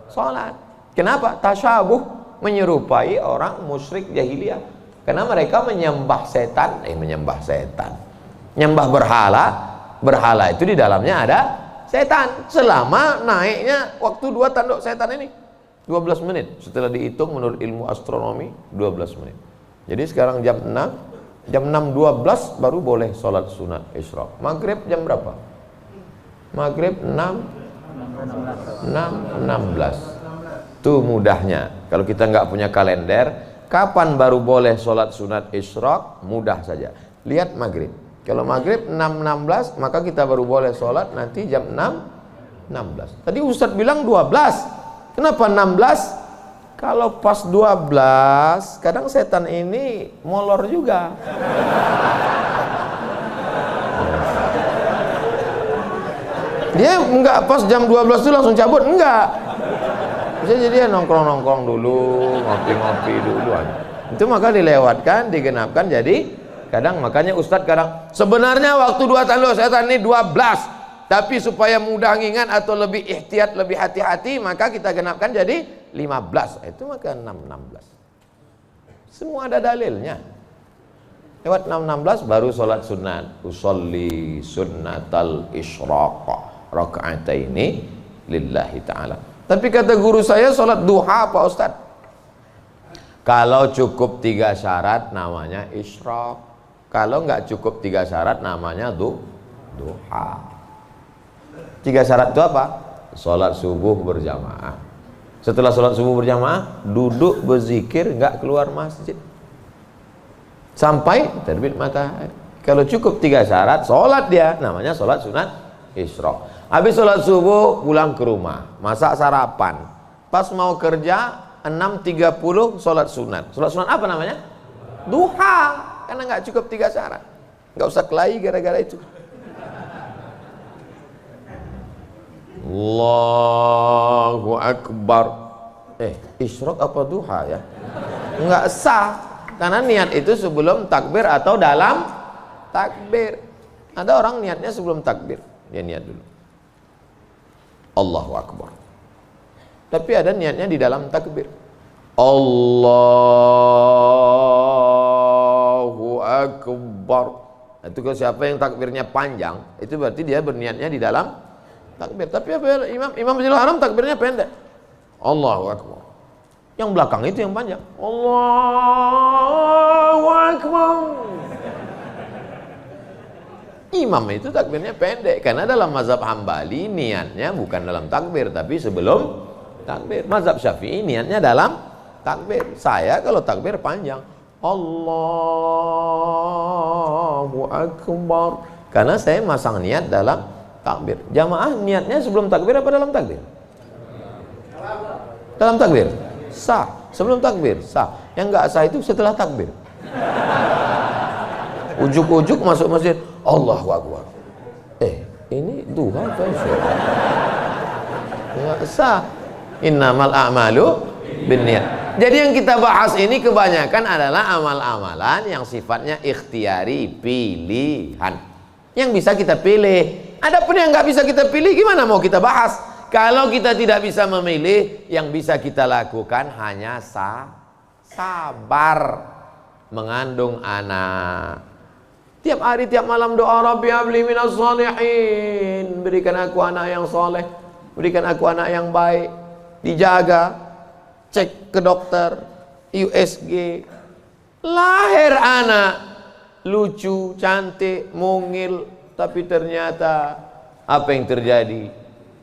sholat. Kenapa? Tasyabuh, menyerupai orang musyrik jahiliyah. Karena mereka menyembah setan. Menyembah berhala itu di dalamnya ada setan. Selama naiknya waktu 2 tanduk setan ini 12 menit, setelah dihitung menurut ilmu astronomi 12 menit. Jadi sekarang jam 6.12 baru boleh sholat sunat isyraq. Maghrib jam berapa? Maghrib 6.16. Tuh mudahnya. Kalau kita nggak punya kalender, kapan baru boleh sholat sunat isyraq? Mudah saja. Lihat maghrib. Kalau maghrib 6.16, maka kita baru boleh sholat nanti jam 6.16. Tadi Ustadz bilang 12. Kenapa 16? Kalau pas 12, kadang setan ini molor juga. Dia enggak pas jam 12 itu langsung cabut, enggak. Bisa jadi dia nongkrong-nongkrong dulu, ngopi-ngopi dulu aja. Itu maka dilewatkan, digenapkan, jadi kadang makanya Ustadz kadang sebenarnya waktu 2 tanduk setan ini 12. Tapi supaya mudah ngingat atau lebih ihtiyat, lebih hati-hati, maka kita genapkan jadi 15. Itu maka 6.16. Semua ada dalilnya. Lewat 6.16 baru sholat sunat. Usolli sunnatal isyraq raka'ataini lillahi ta'ala. Tapi kata guru saya sholat duha Pak Ustadz. Kalau cukup 3 syarat namanya isyraq. Kalau nggak cukup 3 syarat namanya duha. 3 syarat itu apa? Sholat subuh berjamaah. Setelah sholat subuh berjamaah, duduk berzikir, nggak keluar masjid sampai terbit matahari. Kalau cukup 3 syarat, sholat dia, namanya sholat sunat isyraq. Habis sholat subuh, pulang ke rumah, masak sarapan. Pas mau kerja, 6.30 sholat sunat. Sholat sunat apa namanya? Duha. Karena nggak cukup 3 syarat. Nggak usah kelahi gara-gara itu. Allahu Akbar. Isyraq apa duha ya? Enggak sah. Karena niat itu sebelum takbir atau dalam takbir. Ada orang niatnya sebelum takbir. Dia niat dulu Allahu Akbar. Tapi ada niatnya di dalam takbir. Allahu Akbar. Itu kalau siapa yang takbirnya panjang, itu berarti dia berniatnya di dalam takbir. Tapi apa Imam Masjidil Haram takbirnya pendek. Allahu Akbar. Yang belakang itu yang panjang. Allahu Akbar. Imam itu takbirnya pendek karena dalam mazhab Hambali niatnya bukan dalam takbir tapi sebelum takbir. Mazhab Syafi'i niatnya dalam takbir. Saya kalau takbir panjang. Allahu Akbar. Karena saya masang niat dalam takbir. Jamaah niatnya sebelum takbir apa dalam takbir? Dalam takbir. Sah. Sebelum takbir sah. Yang enggak sah itu setelah takbir. Ujuk-ujuk masuk masjid, Allahu Akbar. Ini duha atau isyraq? Enggak sah. Innamal a'malu binniyat. Jadi yang kita bahas ini kebanyakan adalah amal-amalan yang sifatnya ikhtiari, pilihan. Yang bisa kita pilih. Adapun yang nggak bisa kita pilih, gimana mau kita bahas? Kalau kita tidak bisa memilih, yang bisa kita lakukan hanya sabar mengandung anak. Tiap hari, tiap malam doa, Rabbi habli minas shalihin, berikan aku anak yang soleh, berikan aku anak yang baik. Dijaga, cek ke dokter, USG, lahir anak lucu, cantik, mungil, tapi ternyata apa yang terjadi?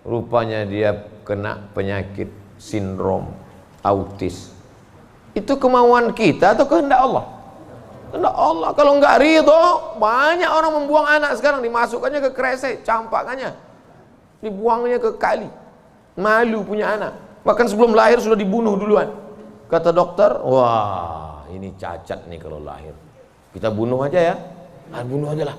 Rupanya dia kena penyakit sindrom autis. Itu kemauan kita atau kehendak Allah? Kehendak Allah. Kalau nggak ridho, banyak orang membuang anak sekarang, dimasukkannya ke kresek, campakannya, dibuangnya ke kali. Malu punya anak. Bahkan sebelum lahir sudah dibunuh duluan. Kata dokter, wah ini cacat nih kalau lahir. Kita bunuh aja ya. Bunuh aja lah.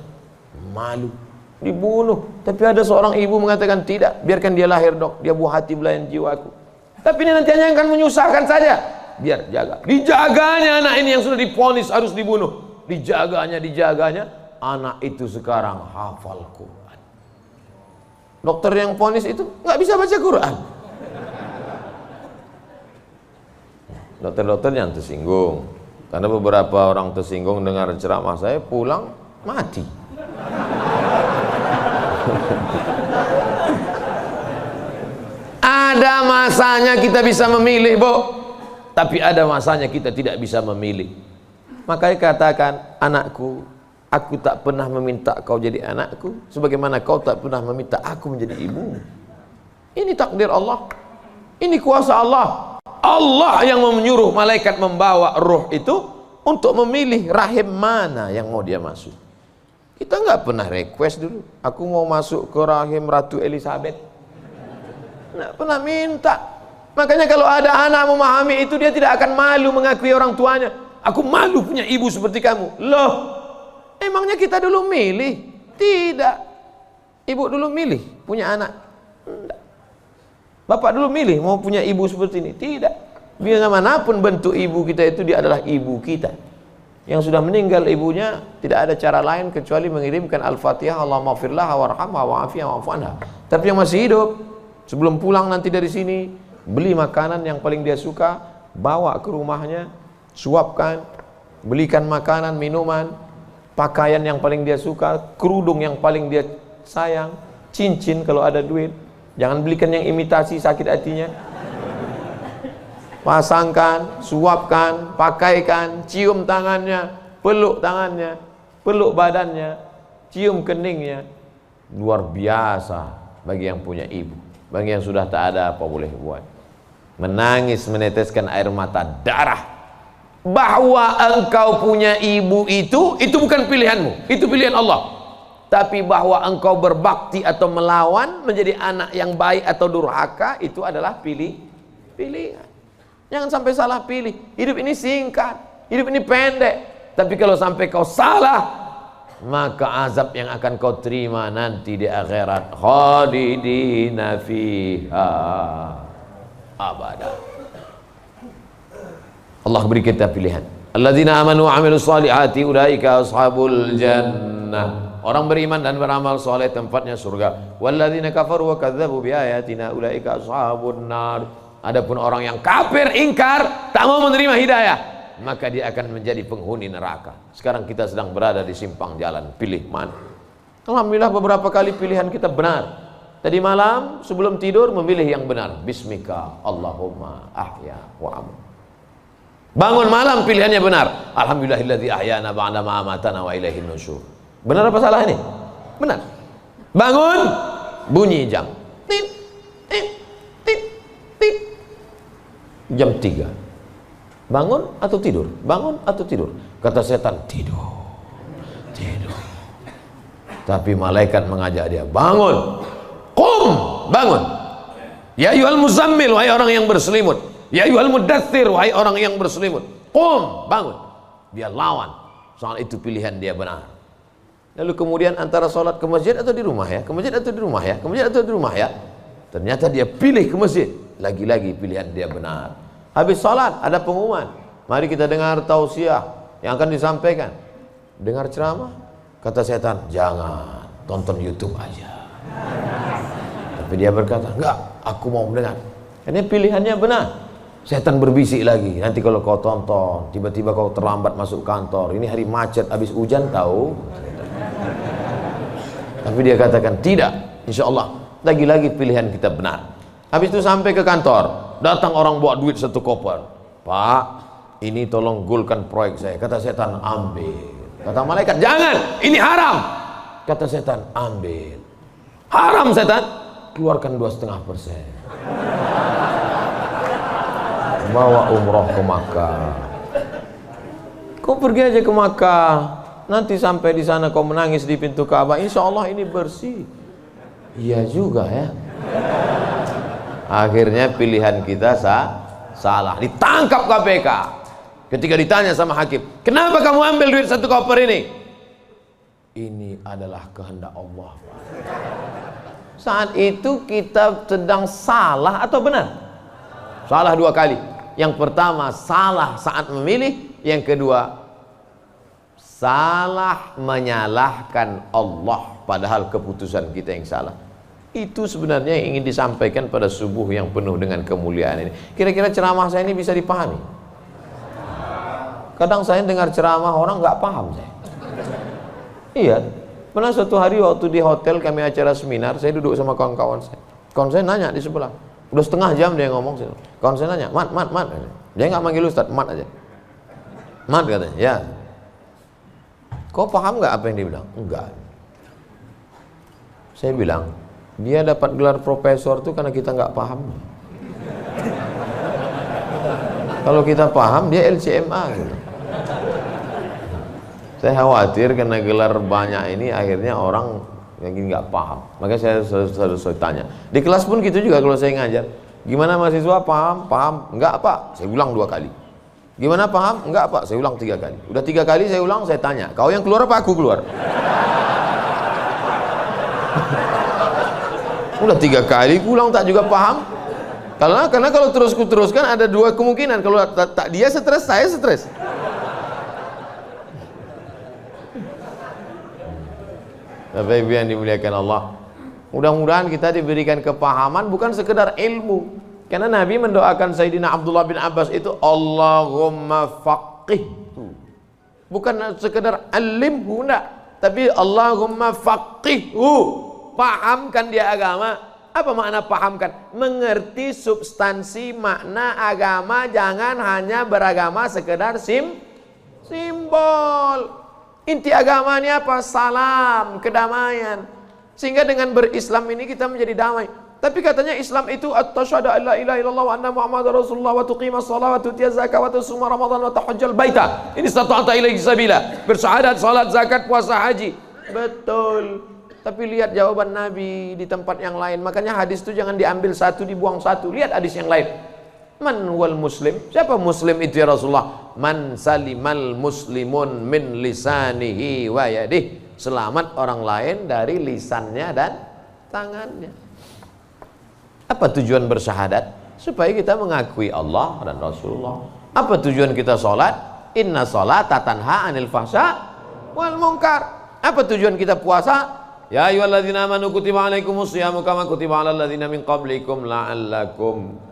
Malu. Dibunuh. Tapi ada seorang ibu mengatakan, tidak, biarkan dia lahir dok. Dia buah hati belayan jiwaku. Tapi ini nanti hanya akan menyusahkan saja. Biar jaga. Dijaganya anak ini yang sudah divonis harus dibunuh. Dijaganya. Anak itu sekarang hafal Quran. Dokter yang vonis itu nggak bisa baca Quran. Dokter-dokter yang tersinggung. Karena beberapa orang tersinggung dengar ceramah saya, pulang mati. Ada masanya kita bisa memilih, Bu. Tapi ada masanya kita tidak bisa memilih. Makanya katakan, anakku, aku tak pernah meminta kau jadi anakku, sebagaimana kau tak pernah meminta aku menjadi ibumu. Ini takdir Allah. Ini kuasa Allah. Allah yang menyuruh malaikat membawa ruh itu untuk memilih rahim mana yang mau dia masuk. Kita nggak pernah request dulu, aku mau masuk ke rahim Ratu Elizabeth. Nggak pernah minta. Makanya kalau ada anak memahami itu, dia tidak akan malu mengakui orang tuanya. Aku malu punya ibu seperti kamu. Loh, emangnya kita dulu milih? Tidak. Ibu dulu milih punya anak? Tidak. Bapak dulu milih mau punya ibu seperti ini? Tidak. Biar manapun bentuk ibu kita itu, dia adalah ibu kita. Yang sudah meninggal ibunya, tidak ada cara lain kecuali mengirimkan Al-Fatihah, Allahumma firlaha warhamha wa'afiyah wa'fu anha. Tapi yang masih hidup, sebelum pulang nanti dari sini, beli makanan yang paling dia suka, bawa ke rumahnya, suapkan, belikan makanan, minuman, pakaian yang paling dia suka, kerudung yang paling dia sayang, cincin kalau ada duit. Jangan belikan yang imitasi, sakit hatinya. Pasangkan, suapkan, pakaikan, cium tangannya, peluk tangannya, peluk badannya, cium keningnya. Luar biasa bagi yang punya ibu. Bagi yang sudah tak ada, apa boleh buat? Menangis, meneteskan air mata darah. Bahwa engkau punya ibu itu bukan pilihanmu, itu pilihan Allah. Tapi bahwa engkau berbakti atau melawan, menjadi anak yang baik atau durhaka, itu adalah pilihan. Jangan sampai salah pilih. Hidup ini singkat, hidup ini pendek. Tapi kalau sampai kau salah, maka azab yang akan kau terima nanti di akhirat, khalidina fiha abada. Allah beri kita pilihan. Alladzina amanu wa amilus solihati ulaika ashabul jannah. Orang beriman dan beramal soleh tempatnya surga. Walladzina kafaru wa kadzdzabu biayatina ulaika ashabun nar. Adapun orang yang kafir, ingkar, tak mau menerima hidayah, maka dia akan menjadi penghuni neraka. Sekarang kita sedang berada di simpang jalan, pilih mana? Alhamdulillah beberapa kali pilihan kita benar. Tadi malam sebelum tidur memilih yang benar. Bismika Allahumma ahya wa amut. Bangun malam pilihannya benar. Alhamdulillahilladzi ahyana ba'da ma amatana wa ilaihin nusyur. Benar apa salah ini? Benar. Bangun, bunyi jam. Tit, tit, tit, tit. Jam 3. Bangun atau tidur? Bangun atau tidur? Kata setan, tidur. Tidur. Tapi malaikat mengajak dia, bangun. Qum, bangun. Ya ayyuhal muzammil, wahai orang yang berselimut. Ya ayyuhal mudaththir, wahai orang yang berselimut. Qum, bangun. Dia lawan. Soal itu pilihan dia benar. Lalu kemudian antara sholat ke masjid atau di rumah ya, ke masjid atau di rumah ya, ke masjid atau di rumah ya. Ternyata dia pilih ke masjid. Lagi-lagi pilihan dia benar. Habis sholat ada pengumuman. Mari kita dengar tausiah yang akan disampaikan. Dengar ceramah. Kata setan, jangan, tonton YouTube aja. Tapi dia berkata, enggak, aku mau mendengar. Ini pilihannya benar. Setan berbisik lagi, nanti kalau kau tonton, tiba-tiba kau terlambat masuk kantor, ini hari macet, habis hujan tahu. Tapi dia katakan, tidak, insya Allah, lagi-lagi pilihan kita benar. Habis itu sampai ke kantor, datang orang bawa duit 1 koper. Pak, ini tolong gulkan proyek saya. Kata setan, ambil. Kata malaikat, jangan, ini haram. Kata setan, ambil. Haram setan, keluarkan 2,5%. Bawa umroh ke Makkah. Kau pergi aja ke Makkah, nanti sampai di sana kau menangis di pintu Ka'bah, insya Allah ini bersih. Iya juga ya. Akhirnya pilihan kita salah, ditangkap KPK. Ketika ditanya sama hakim, kenapa kamu ambil duit 1 koper ini? Ini adalah kehendak Allah. Saat itu kita sedang salah atau benar? Salah 2 kali. Yang pertama salah saat memilih, yang kedua salah menyalahkan Allah padahal keputusan kita yang salah. Itu sebenarnya yang ingin disampaikan pada subuh yang penuh dengan kemuliaan ini. Kira-kira ceramah saya ini bisa dipahami? Kadang saya dengar ceramah orang nggak paham saya. Iya, pernah suatu hari waktu di hotel kami acara seminar, saya duduk sama kawan-kawan saya. Kawan saya nanya di sebelah, udah setengah jam dia ngomong. Kawan saya nanya, mat. Dia nggak manggil Ustaz, mat aja. Mat katanya, ya. Kau paham nggak apa yang dia bilang? Enggak. Saya bilang, dia dapat gelar profesor itu karena kita nggak paham. Kalau kita paham, dia LCMA gitu. Saya khawatir karena gelar banyak ini akhirnya orang yang nggak paham. Makanya saya selalu tanya. Di kelas pun gitu juga kalau saya ngajar. Gimana mahasiswa, paham? Paham? Enggak Pak, saya ulang 2 kali. Gimana paham? Enggak Pak, saya ulang 3 kali. Udah 3 kali saya ulang, saya tanya, kau yang keluar apa aku keluar? Udah 3 kali ulang tak juga paham. Karena kalau teruskan ada 2 kemungkinan. Kalau tak dia stres, saya stres. Bapak Ibu yang dimuliakan Allah, mudah-mudahan kita diberikan kepahaman, bukan sekedar ilmu. Karena Nabi mendoakan Sayyidina Abdullah bin Abbas itu, Allahumma faqihhu, bukan sekedar alimhu, enggak, tapi Allahumma faqihhu, pahamkan dia agama. Apa makna pahamkan? Mengerti substansi makna agama, jangan hanya beragama sekedar simbol. Inti agama ini apa? Salam, kedamaian. Sehingga dengan berislam ini kita menjadi damai. Tapi katanya Islam itu at-tasyhadu an la ilaha illallah wa anna muhammadar rasulullah wa tuqimas shalah wa tutiyaz zakah wa tasuma ramadan wa tahajjal baita. Ini stata'ta ilaihi sabila. Bersyahadat, salat, zakat, puasa, haji. Betul. Tapi lihat jawaban Nabi di tempat yang lain. Makanya hadis itu jangan diambil satu dibuang satu. Lihat hadis yang lain. Man wal muslim? Siapa muslim itu ya Rasulullah? Man salimal muslimun min lisanihi wa yadih. Selamat orang lain dari lisannya dan tangannya. Apa tujuan bersyahadat? Supaya kita mengakui Allah dan Rasulullah. Apa tujuan kita sholat? Inna sholata tanha anil fahsya wal munkar. Apa tujuan kita puasa? Ya ayyuhalladzina amanu kutiba alaikumus syiyamu kama kutiba alal ladzina min qablikum la'allakum.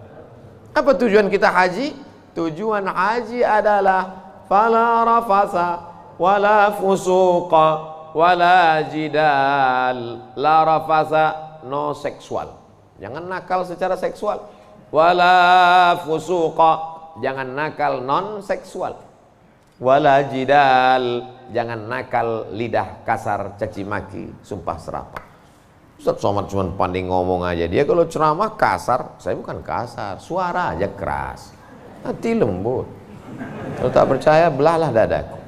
Apa tujuan kita haji? Tujuan haji adalah fala rafasa wala fusuqa wala jidal. La rafasa, no seksual, jangan nakal secara seksual. Wala fusuqa, jangan nakal non seksual. Wala jidal, jangan nakal lidah kasar, caci maki, sumpah serapah. Ustaz Somad cuma pandai ngomong aja. Dia kalau ceramah kasar, saya bukan kasar, suara aja keras, hati lembut. Kalau tak percaya, belahlah dadaku.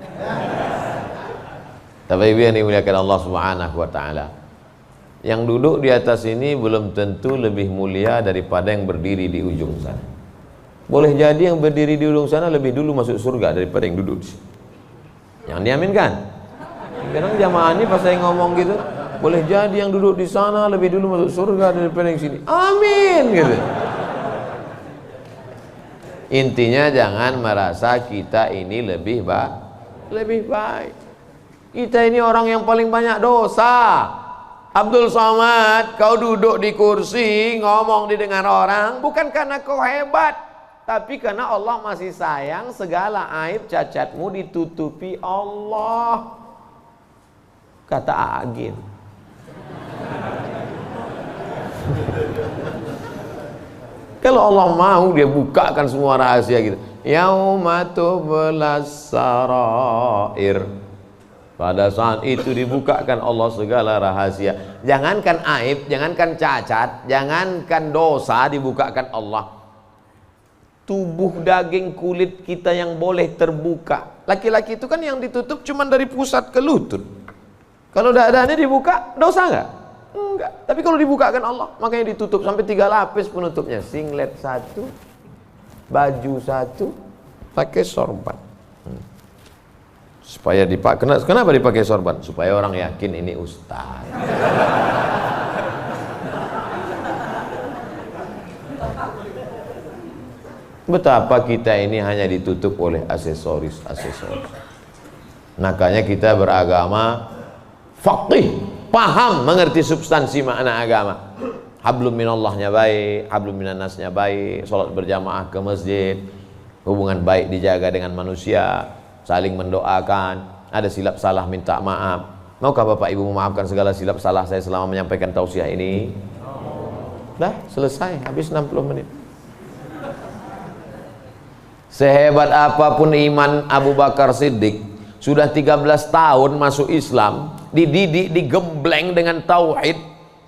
Bapak Ibu yang dimuliakan Allah Subhanahu wa taala, yang duduk di atas ini belum tentu lebih mulia daripada yang berdiri di ujung sana. Boleh jadi yang berdiri di ujung sana lebih dulu masuk surga daripada yang duduk di sini. Yang diaminkan. Kadang jamaah ini pas saya ngomong gitu, boleh jadi yang duduk di sana lebih dulu masuk surga daripada yang sini. Amin gitu. Intinya jangan merasa kita ini lebih baik. Kita ini orang yang paling banyak dosa. Abdul Somad, kau duduk di kursi, ngomong didengar orang, bukan karena kau hebat, tapi karena Allah masih sayang, segala aib cacatmu ditutupi Allah. Kata Agin. Kalau Allah mau, dia bukakan semua rahasia gitu. Yauma tublas sarair. Pada saat itu dibukakan Allah segala rahasia. Jangankan aib, jangankan cacat, jangankan dosa, dibukakan Allah. Tubuh daging kulit kita yang boleh terbuka. Laki-laki itu kan yang ditutup cuma dari pusat ke lutut. Kalau dadanya dibuka, dosa nggak? Enggak. Tapi kalau dibukakan Allah, makanya ditutup sampai 3 lapis penutupnya. Singlet 1, baju 1, pakai sorban. Supaya dipakai. Kenapa dipakai sorban? Supaya orang yakin ini ustaz. Betapa kita ini hanya ditutup oleh aksesoris. Makanya kita beragama faqih, paham, mengerti substansi makna agama. Hablum minallahnya baik, hablum minannasnya baik, sholat berjamaah ke masjid, hubungan baik dijaga dengan manusia, saling mendoakan, ada silap salah minta maaf. Maukah Bapak Ibu memaafkan segala silap salah saya selama menyampaikan tausiah ini? Dah selesai, habis 60 menit. Sehebat apapun iman Abu Bakar Siddiq, sudah 13 tahun masuk Islam, dididik, digembleng dengan tauhid,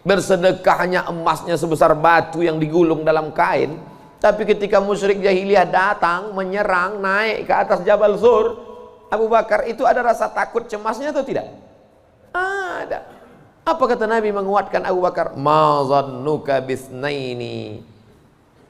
bersedekahnya emasnya sebesar batu yang digulung dalam kain. Tapi ketika musyrik jahiliyah datang, menyerang, naik ke atas Jabal Zur, Abu Bakar itu ada rasa takut cemasnya atau tidak? Ada. Apa kata Nabi menguatkan Abu Bakar? Ma zannuka bisnaini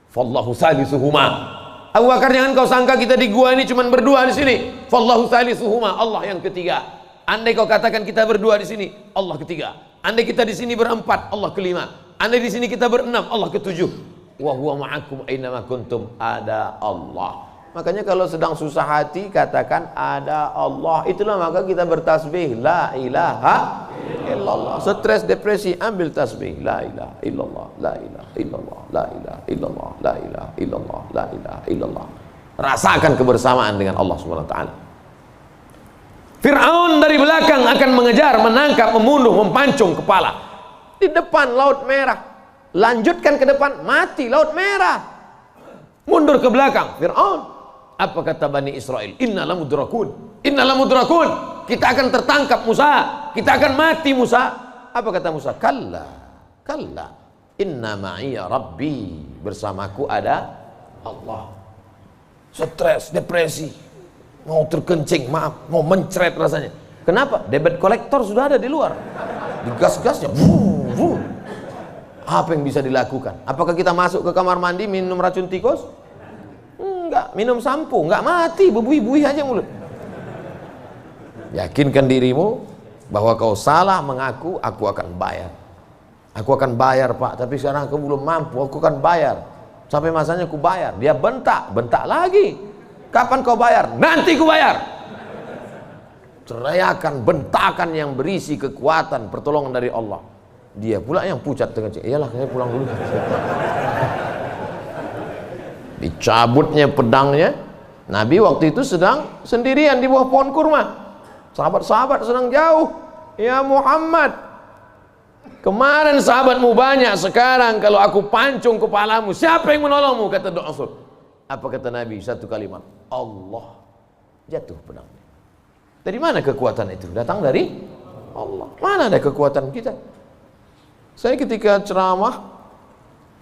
fallahu salisuhuma. Abu Bakar, jangan kau sangka kita di gua ini cuma berdua di sini. Fallahu salisuhuma, Allah yang ketiga. Andai kau katakan kita berdua di sini, Allah ketiga. Andai kita di sini berempat, Allah kelima. Andai di sini kita berenam, Allah ketujuh. Wa huwa ma'akum aina ma kuntum, ada Allah. Makanya kalau sedang susah hati katakan ada Allah. Itulah maka kita bertasbih la ilaha illallah. Stres, depresi, ambil tasbih la ilaha illallah, la ilaha illallah, la ilaha illallah, la ilaha illallah, la ilaha illallah. Rasakan kebersamaan dengan Allah Subhanahu wa taala. Fir'aun dari belakang akan mengejar, menangkap, membunuh, mempancung kepala. Di depan Laut Merah. Lanjutkan ke depan, mati Laut Merah. Mundur ke belakang, Fir'aun. Apa kata Bani Israel? Inna lamudrakun, inna lamudrakun. Kita akan tertangkap Musa, kita akan mati Musa. Apa kata Musa? Kalla, kalla, inna ma'iya rabbi. Bersamaku ada Allah. Stres, depresi, mau terkencing, maaf, mau mencret rasanya. Kenapa? Debit kolektor sudah ada di luar, digas-gasnya. Apa yang bisa dilakukan? Apakah kita masuk ke kamar mandi minum racun tikus? Enggak. Minum sampo? Enggak, mati, bebui-bui aja mulut. Yakinkan dirimu bahwa kau salah mengaku, aku akan bayar. Aku akan bayar Pak, tapi sekarang aku belum mampu, aku akan bayar. Sampai masanya aku bayar. Dia bentak, bentak lagi. Kapan kau bayar? Nanti ku bayar. Teriakan, bentakan yang berisi kekuatan, pertolongan dari Allah. Dia pula yang pucat dengan cik. Iyalah, saya pulang dulu. Dicabutnya pedangnya. Nabi waktu itu sedang sendirian di bawah pohon kurma. Sahabat-sahabat sedang jauh. Ya Muhammad, kemarin sahabatmu banyak, sekarang kalau aku pancung kepalamu, siapa yang menolongmu? Kata Rasul. Apa kata Nabi? Satu kalimat, Allah. Jatuh pedangnya. Dari mana kekuatan itu? Datang dari Allah. Mana ada kekuatan kita? Saya ketika ceramah,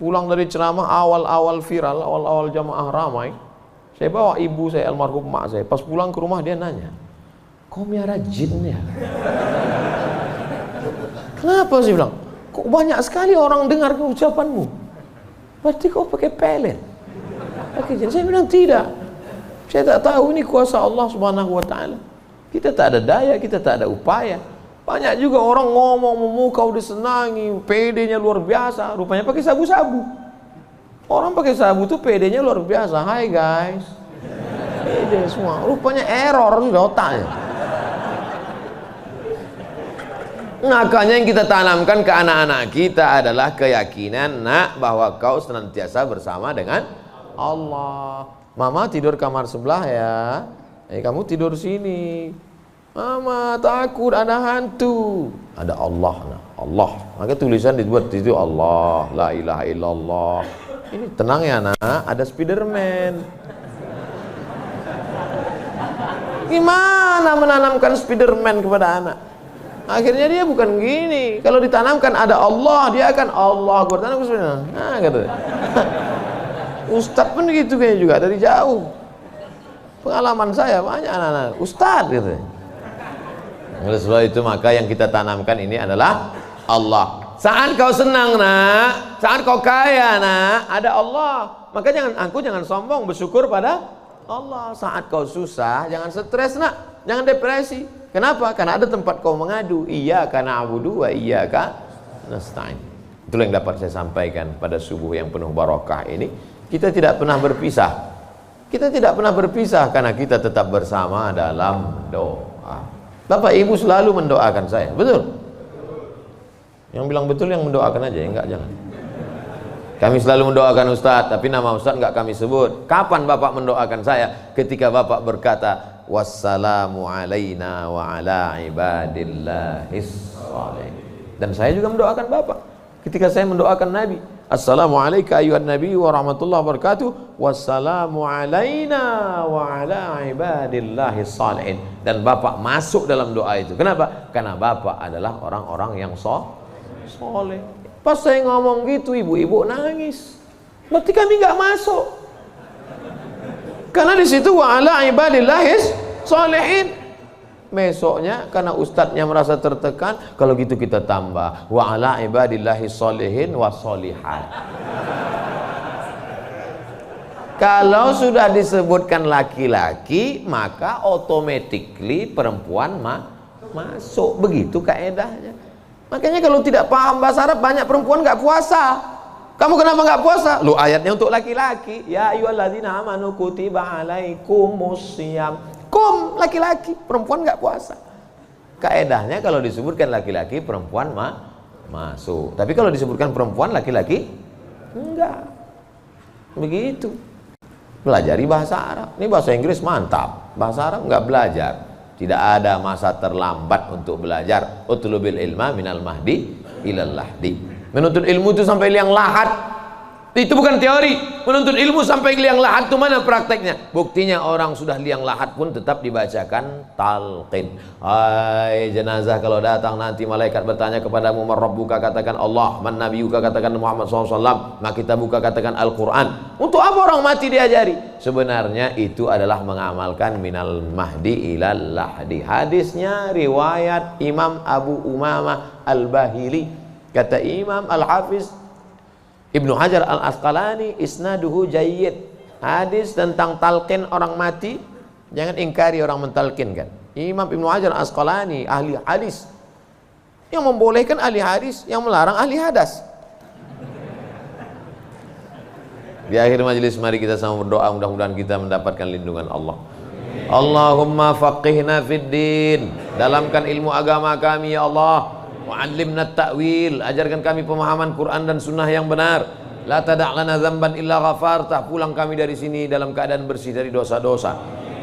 pulang dari ceramah awal-awal viral, awal-awal jamaah ramai, saya bawa ibu saya, almarhum mak saya. Pas pulang ke rumah dia nanya, kau miara jin ya? Kenapa sih bilang? Kok banyak sekali orang dengar ucapanmu? Berarti kau pakai pelet? Pakai jin? Saya bilang tidak. Saya tak tahu, ini kuasa Allah Subhanahu wa taala. Kita tak ada daya, kita tak ada upaya. Banyak juga orang ngomong memukau disenangi, PD-nya luar biasa, rupanya pakai sabu-sabu. Orang pakai sabu tuh PD-nya luar biasa. Hai guys, PD semua, rupanya error sudah otaknya. Makanya yang kita tanamkan ke anak-anak kita adalah keyakinan, nak, bahwa kau senantiasa bersama dengan Allah. Mama tidur kamar sebelah ya, kamu tidur sini. Mama takut ada hantu. Ada Allah, nah. Allah. Maka tulisan dibuat di situ Allah, la ilaha illallah. Ini tenang ya nak, ada Spiderman. Gimana menanamkan Spiderman kepada anak? Akhirnya dia bukan gini. Kalau ditanamkan ada Allah, dia akan Allah. Gue tanam Spiderman. Nah, gitu. Ustadz pun gitu kayaknya juga dari jauh. Pengalaman saya banyak anak-anak Ustadz gitu. Oleh sebab itu maka yang kita tanamkan ini adalah Allah. Saat kau senang nak, saat kau kaya nak, ada Allah. Maka jangan sombong, bersyukur pada Allah. Saat kau susah, jangan stres nak, jangan depresi. Kenapa? Karena ada tempat kau mengadu. Iyyaka na'budu wa iyyaka nasta'in. Itulah yang dapat saya sampaikan pada subuh yang penuh barakah ini. Kita tidak pernah berpisah. Kita tidak pernah berpisah karena kita tetap bersama dalam doa. Bapak Ibu selalu mendoakan saya, betul? Yang bilang betul yang mendoakan aja, enggak jangan. Kami selalu mendoakan Ustadz, tapi nama Ustadz enggak kami sebut. Kapan Bapak mendoakan saya? Ketika Bapak berkata, wassalamu alaina wa ala ibadillahis shalihin. Dan saya juga mendoakan Bapak. Ketika saya mendoakan Nabi, assalamualaikum ayuhan nabi wa rahmatullahi wabarakatuh, wassalamu alaina wa ala ibadillahis shalihin. Dan Bapak masuk dalam doa itu. Kenapa? Karena Bapak adalah orang-orang yang soleh. Pas saya ngomong gitu, ibu-ibu nangis. Berarti kami nggak masuk. Karena di situ wa ala ibadillahis shalihin. Besoknya karena ustadznya merasa tertekan, kalau gitu kita tambah wa ala ibadillahis shalihin wa sholihat. Kalau sudah disebutkan laki-laki, maka automatically perempuan masuk. Begitu kaedahnya. Makanya kalau tidak paham bahasa Arab, banyak perempuan nggak puasa. Kamu kenapa nggak puasa? Lu ayatnya untuk laki-laki. Ya ayyuhalladzina amanu kutiba alaikumusiyam. Kum, laki-laki, perempuan nggak puasa. Kaedahnya kalau disebutkan laki-laki, perempuan masuk. Tapi kalau disebutkan perempuan, laki-laki enggak. Begitu. Pelajari bahasa Arab. Ini bahasa Inggris mantap. Bahasa Arab nggak belajar. Tidak ada masa terlambat untuk belajar. Utlubil ilma minal mahdi ilal lahdi. Menuntut ilmu itu sampai liang lahat. Itu bukan teori. Menuntut ilmu sampai liang lahat itu mana prakteknya? Buktinya orang sudah liang lahat pun tetap dibacakan talqin. Hai jenazah, kalau datang nanti malaikat bertanya kepadamu, man rabbuka, katakan Allah, man nabiyuka, katakan Muhammad SAW, maka kita buka katakan Al-Quran. Untuk apa orang mati diajari? Sebenarnya itu adalah mengamalkan minal mahdi ilal lahdi. Hadisnya riwayat Imam Abu Umamah Al-Bahili. Kata Imam Al-Hafiz Ibnu Hajar Al-Asqalani, isnaduhu jayyid. Hadis tentang talqin orang mati, jangan ingkari orang mentalkinkan. Imam Ibnu Hajar Al-Asqalani, ahli hadis, yang membolehkan ahli hadis, yang melarang ahli hadas. Di akhir majelis mari kita sama berdoa, mudah-mudahan kita mendapatkan lindungan Allah. Allahumma faqihna fid din, dalamkan ilmu agama kami ya Allah. Wa'allimna ta'wil, ajarkan kami pemahaman Quran dan sunnah yang benar. La tada' lana dzamban illa ghafartah, pulang kami dari sini dalam keadaan bersih dari dosa-dosa.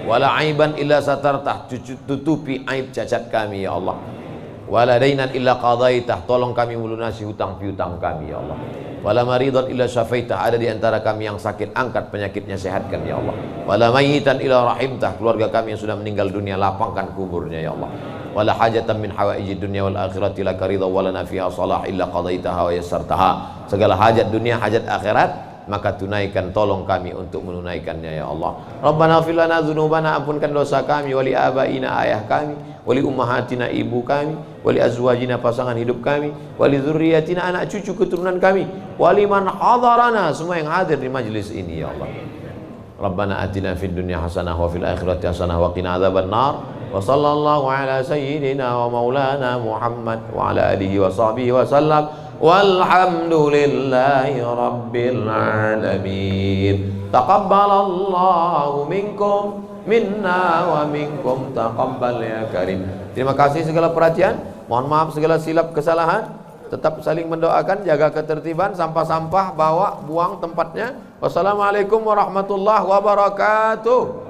Wala aiban illa satartah, tutupi aib cacat kami ya Allah. Wala dainan illa qadaitah, tolong kami melunasi hutang piutang kami ya Allah. Wala maridan illa syafaitah, ada di antara kami yang sakit, angkat penyakitnya, sehatkan ya Allah. Wala mayitan illa rahimtah, keluarga kami yang sudah meninggal dunia, lapangkan kuburnya ya Allah. Wala hajatan min hawaijid dunya wal akhirati laka ridha wa lana fiha salah illa qadaitaha wa yassartaha. Segala hajat dunia, hajat akhirat, maka tunaikan, tolong kami untuk menunaikannya ya Allah. Rabbana ighfir lana dzunubana, ampunkan dosa kami, wali abaina, ayah kami, wali ummahatina, ibu kami, wali azwajina, pasangan hidup kami, wali dzurriyyatina, anak cucu keturunan kami, wali man hadarana, semua yang hadir di majlis ini ya Allah. Rabbana atina fid dunya hasanah wa fil akhirati hasanah wa qina adzabannar. Wa sallallahu ala sayyidina wa maulana Muhammad wa ala alihi wa sahbihi wa sallam. Walhamdulillahi rabbil alamin. Taqabbalallahu minkum minna wa minkum taqabbal ya karim. Terima kasih segala perhatian. Mohon maaf segala silap kesalahan. Tetap saling mendoakan, jaga ketertiban, sampah-sampah bawa, buang tempatnya. Wassalamualaikum warahmatullahi wabarakatuh.